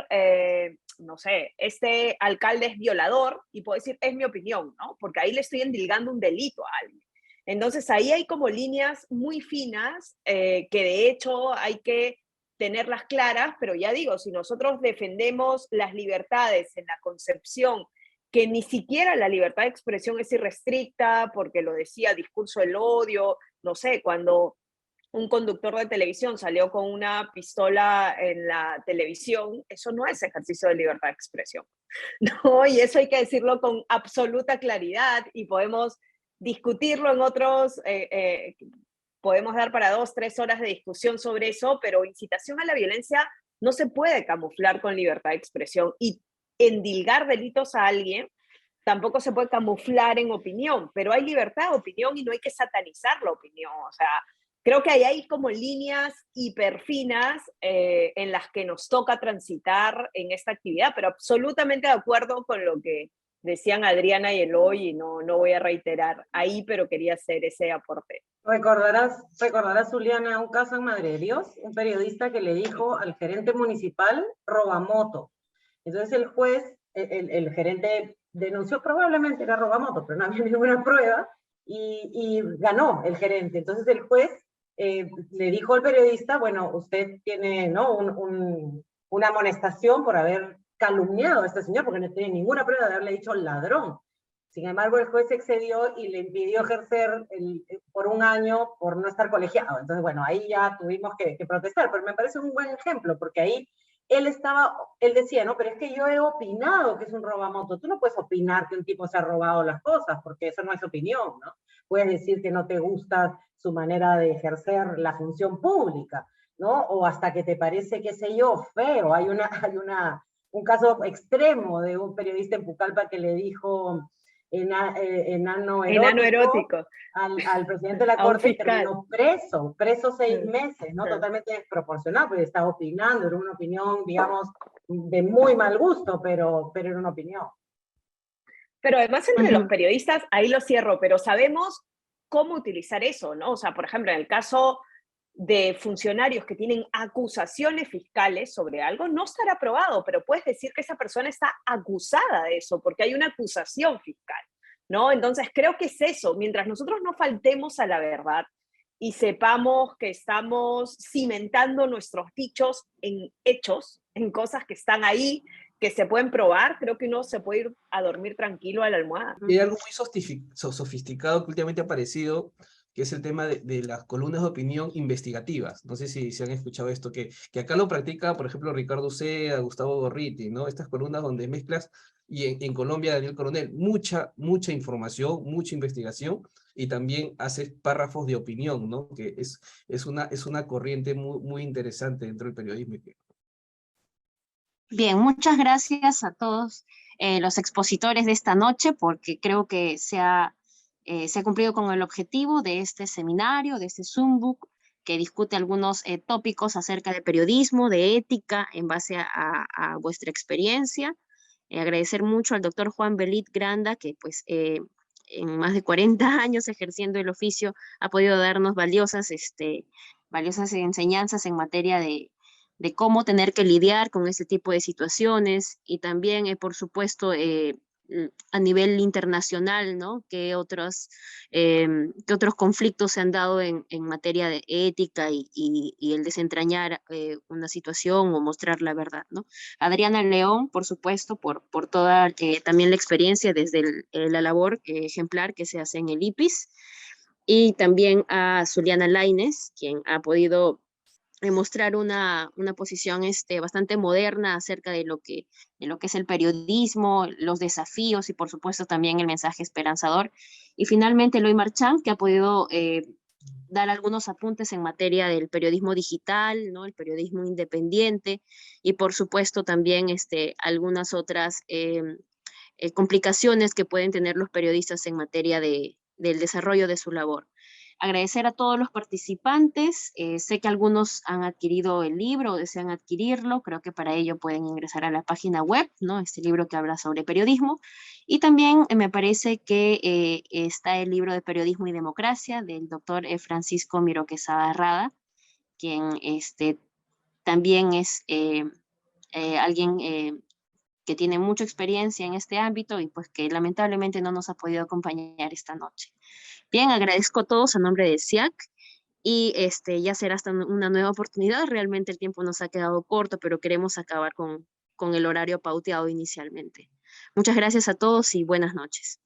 no sé, este alcalde es violador y puedo decir, es mi opinión, ¿no? Porque ahí le estoy endilgando un delito a alguien. Entonces ahí hay como líneas muy finas que de hecho hay que tenerlas claras, pero ya digo, si nosotros defendemos las libertades en la concepción que ni siquiera la libertad de expresión es irrestricta, porque lo decía discurso del odio, no sé, cuando un conductor de televisión salió con una pistola en la televisión, eso no es ejercicio de libertad de expresión, ¿no? Y eso hay que decirlo con absoluta claridad y podemos discutirlo en otros, podemos dar para 2, 3 horas de discusión sobre eso, pero incitación a la violencia no se puede camuflar con libertad de expresión y endilgar delitos a alguien tampoco se puede camuflar en opinión, pero hay libertad de opinión y no hay que satanizar la opinión. O sea, creo que ahí hay como líneas hiperfinas en las que nos toca transitar en esta actividad, pero absolutamente de acuerdo con lo que decían Adriana y Eloy, y no voy a reiterar ahí, pero quería hacer ese aporte. Recordarás, Zuliana, un caso en Madre de Dios, un periodista que le dijo al gerente municipal robamoto. Entonces el juez, el gerente denunció, probablemente era robamoto, pero no había ninguna prueba, y ganó el gerente. Entonces el juez le dijo al periodista, bueno, usted tiene, ¿no?, una amonestación por haber calumniado a este señor, porque no tiene ninguna prueba de haberle dicho ladrón. Sin embargo, el juez excedió y le impidió ejercer por un año por no estar colegiado. Entonces, bueno, ahí ya tuvimos que protestar, pero me parece un buen ejemplo, porque ahí él decía, no, pero es que yo he opinado que es un robamoto. Tú no puedes opinar que un tipo se ha robado las cosas, porque eso no es opinión, ¿no? Puedes decir que no te gusta su manera de ejercer la función pública, ¿no? O hasta que te parece, qué sé yo, feo. Hay un caso extremo de un periodista en Pucallpa que le dijo enano Enano erótico erótico. al presidente de la A un Corte y fiscal. terminó preso 6 Sí, meses, ¿no? sí. Totalmente desproporcionado, porque estaba opinando, era una opinión, digamos, de muy mal gusto, pero era una opinión. Pero además entre los Ujú. periodistas, ahí lo cierro, pero sabemos cómo utilizar eso, ¿no? O sea, por ejemplo, en el caso de funcionarios que tienen acusaciones fiscales sobre algo, no estará probado, pero puedes decir que esa persona está acusada de eso, porque hay una acusación fiscal, ¿no? Entonces, creo que es eso, mientras nosotros no faltemos a la verdad y sepamos que estamos cimentando nuestros dichos en hechos, en cosas que están ahí, que se pueden probar, creo que uno se puede ir a dormir tranquilo a la almohada. Y hay algo muy sofisticado que últimamente ha aparecido, que es el tema de las columnas de opinión investigativas. No sé si han escuchado esto, que acá lo practica, por ejemplo, Ricardo Sea, Gustavo Gorriti, ¿no? Estas columnas donde mezclas, y en Colombia Daniel Coronel, mucha información, mucha investigación, y también haces párrafos de opinión, ¿no? Que es una corriente muy interesante dentro del periodismo. Bien, muchas gracias a todos los expositores de esta noche, porque creo que se ha cumplido con el objetivo de este seminario, de este Zoombook, que discute algunos tópicos acerca de periodismo, de ética, en base a vuestra experiencia. Agradecer mucho al doctor Juan Belit Granda, que pues en más de 40 años ejerciendo el oficio ha podido darnos valiosas enseñanzas en materia de cómo tener que lidiar con este tipo de situaciones y también, por supuesto, a nivel internacional, ¿no? ¿Qué otros conflictos se han dado en materia de ética y el desentrañar una situación o mostrar la verdad, ¿no? Adriana León, por supuesto, por toda también la experiencia desde la labor ejemplar que se hace en el IPIS, y también a Zuliana Lainez, quien ha podido mostrar una posición bastante moderna acerca de lo que es el periodismo, los desafíos y por supuesto también el mensaje esperanzador. Y finalmente Eloy Marchand, que ha podido dar algunos apuntes en materia del periodismo digital, ¿no? El periodismo independiente y por supuesto también algunas otras complicaciones que pueden tener los periodistas en materia del desarrollo de su labor. Agradecer a todos los participantes. Sé que algunos han adquirido el libro o desean adquirirlo. Creo que para ello pueden ingresar a la página web, ¿no? Este libro que habla sobre periodismo. Y también me parece que está el libro de Periodismo y Democracia del doctor Francisco Miro Quesada Rada, quien también es alguien que tiene mucha experiencia en este ámbito y pues que lamentablemente no nos ha podido acompañar esta noche. Bien, agradezco a todos a nombre de SIAC y ya será hasta una nueva oportunidad. Realmente el tiempo nos ha quedado corto, pero queremos acabar con el horario pauteado inicialmente. Muchas gracias a todos y buenas noches.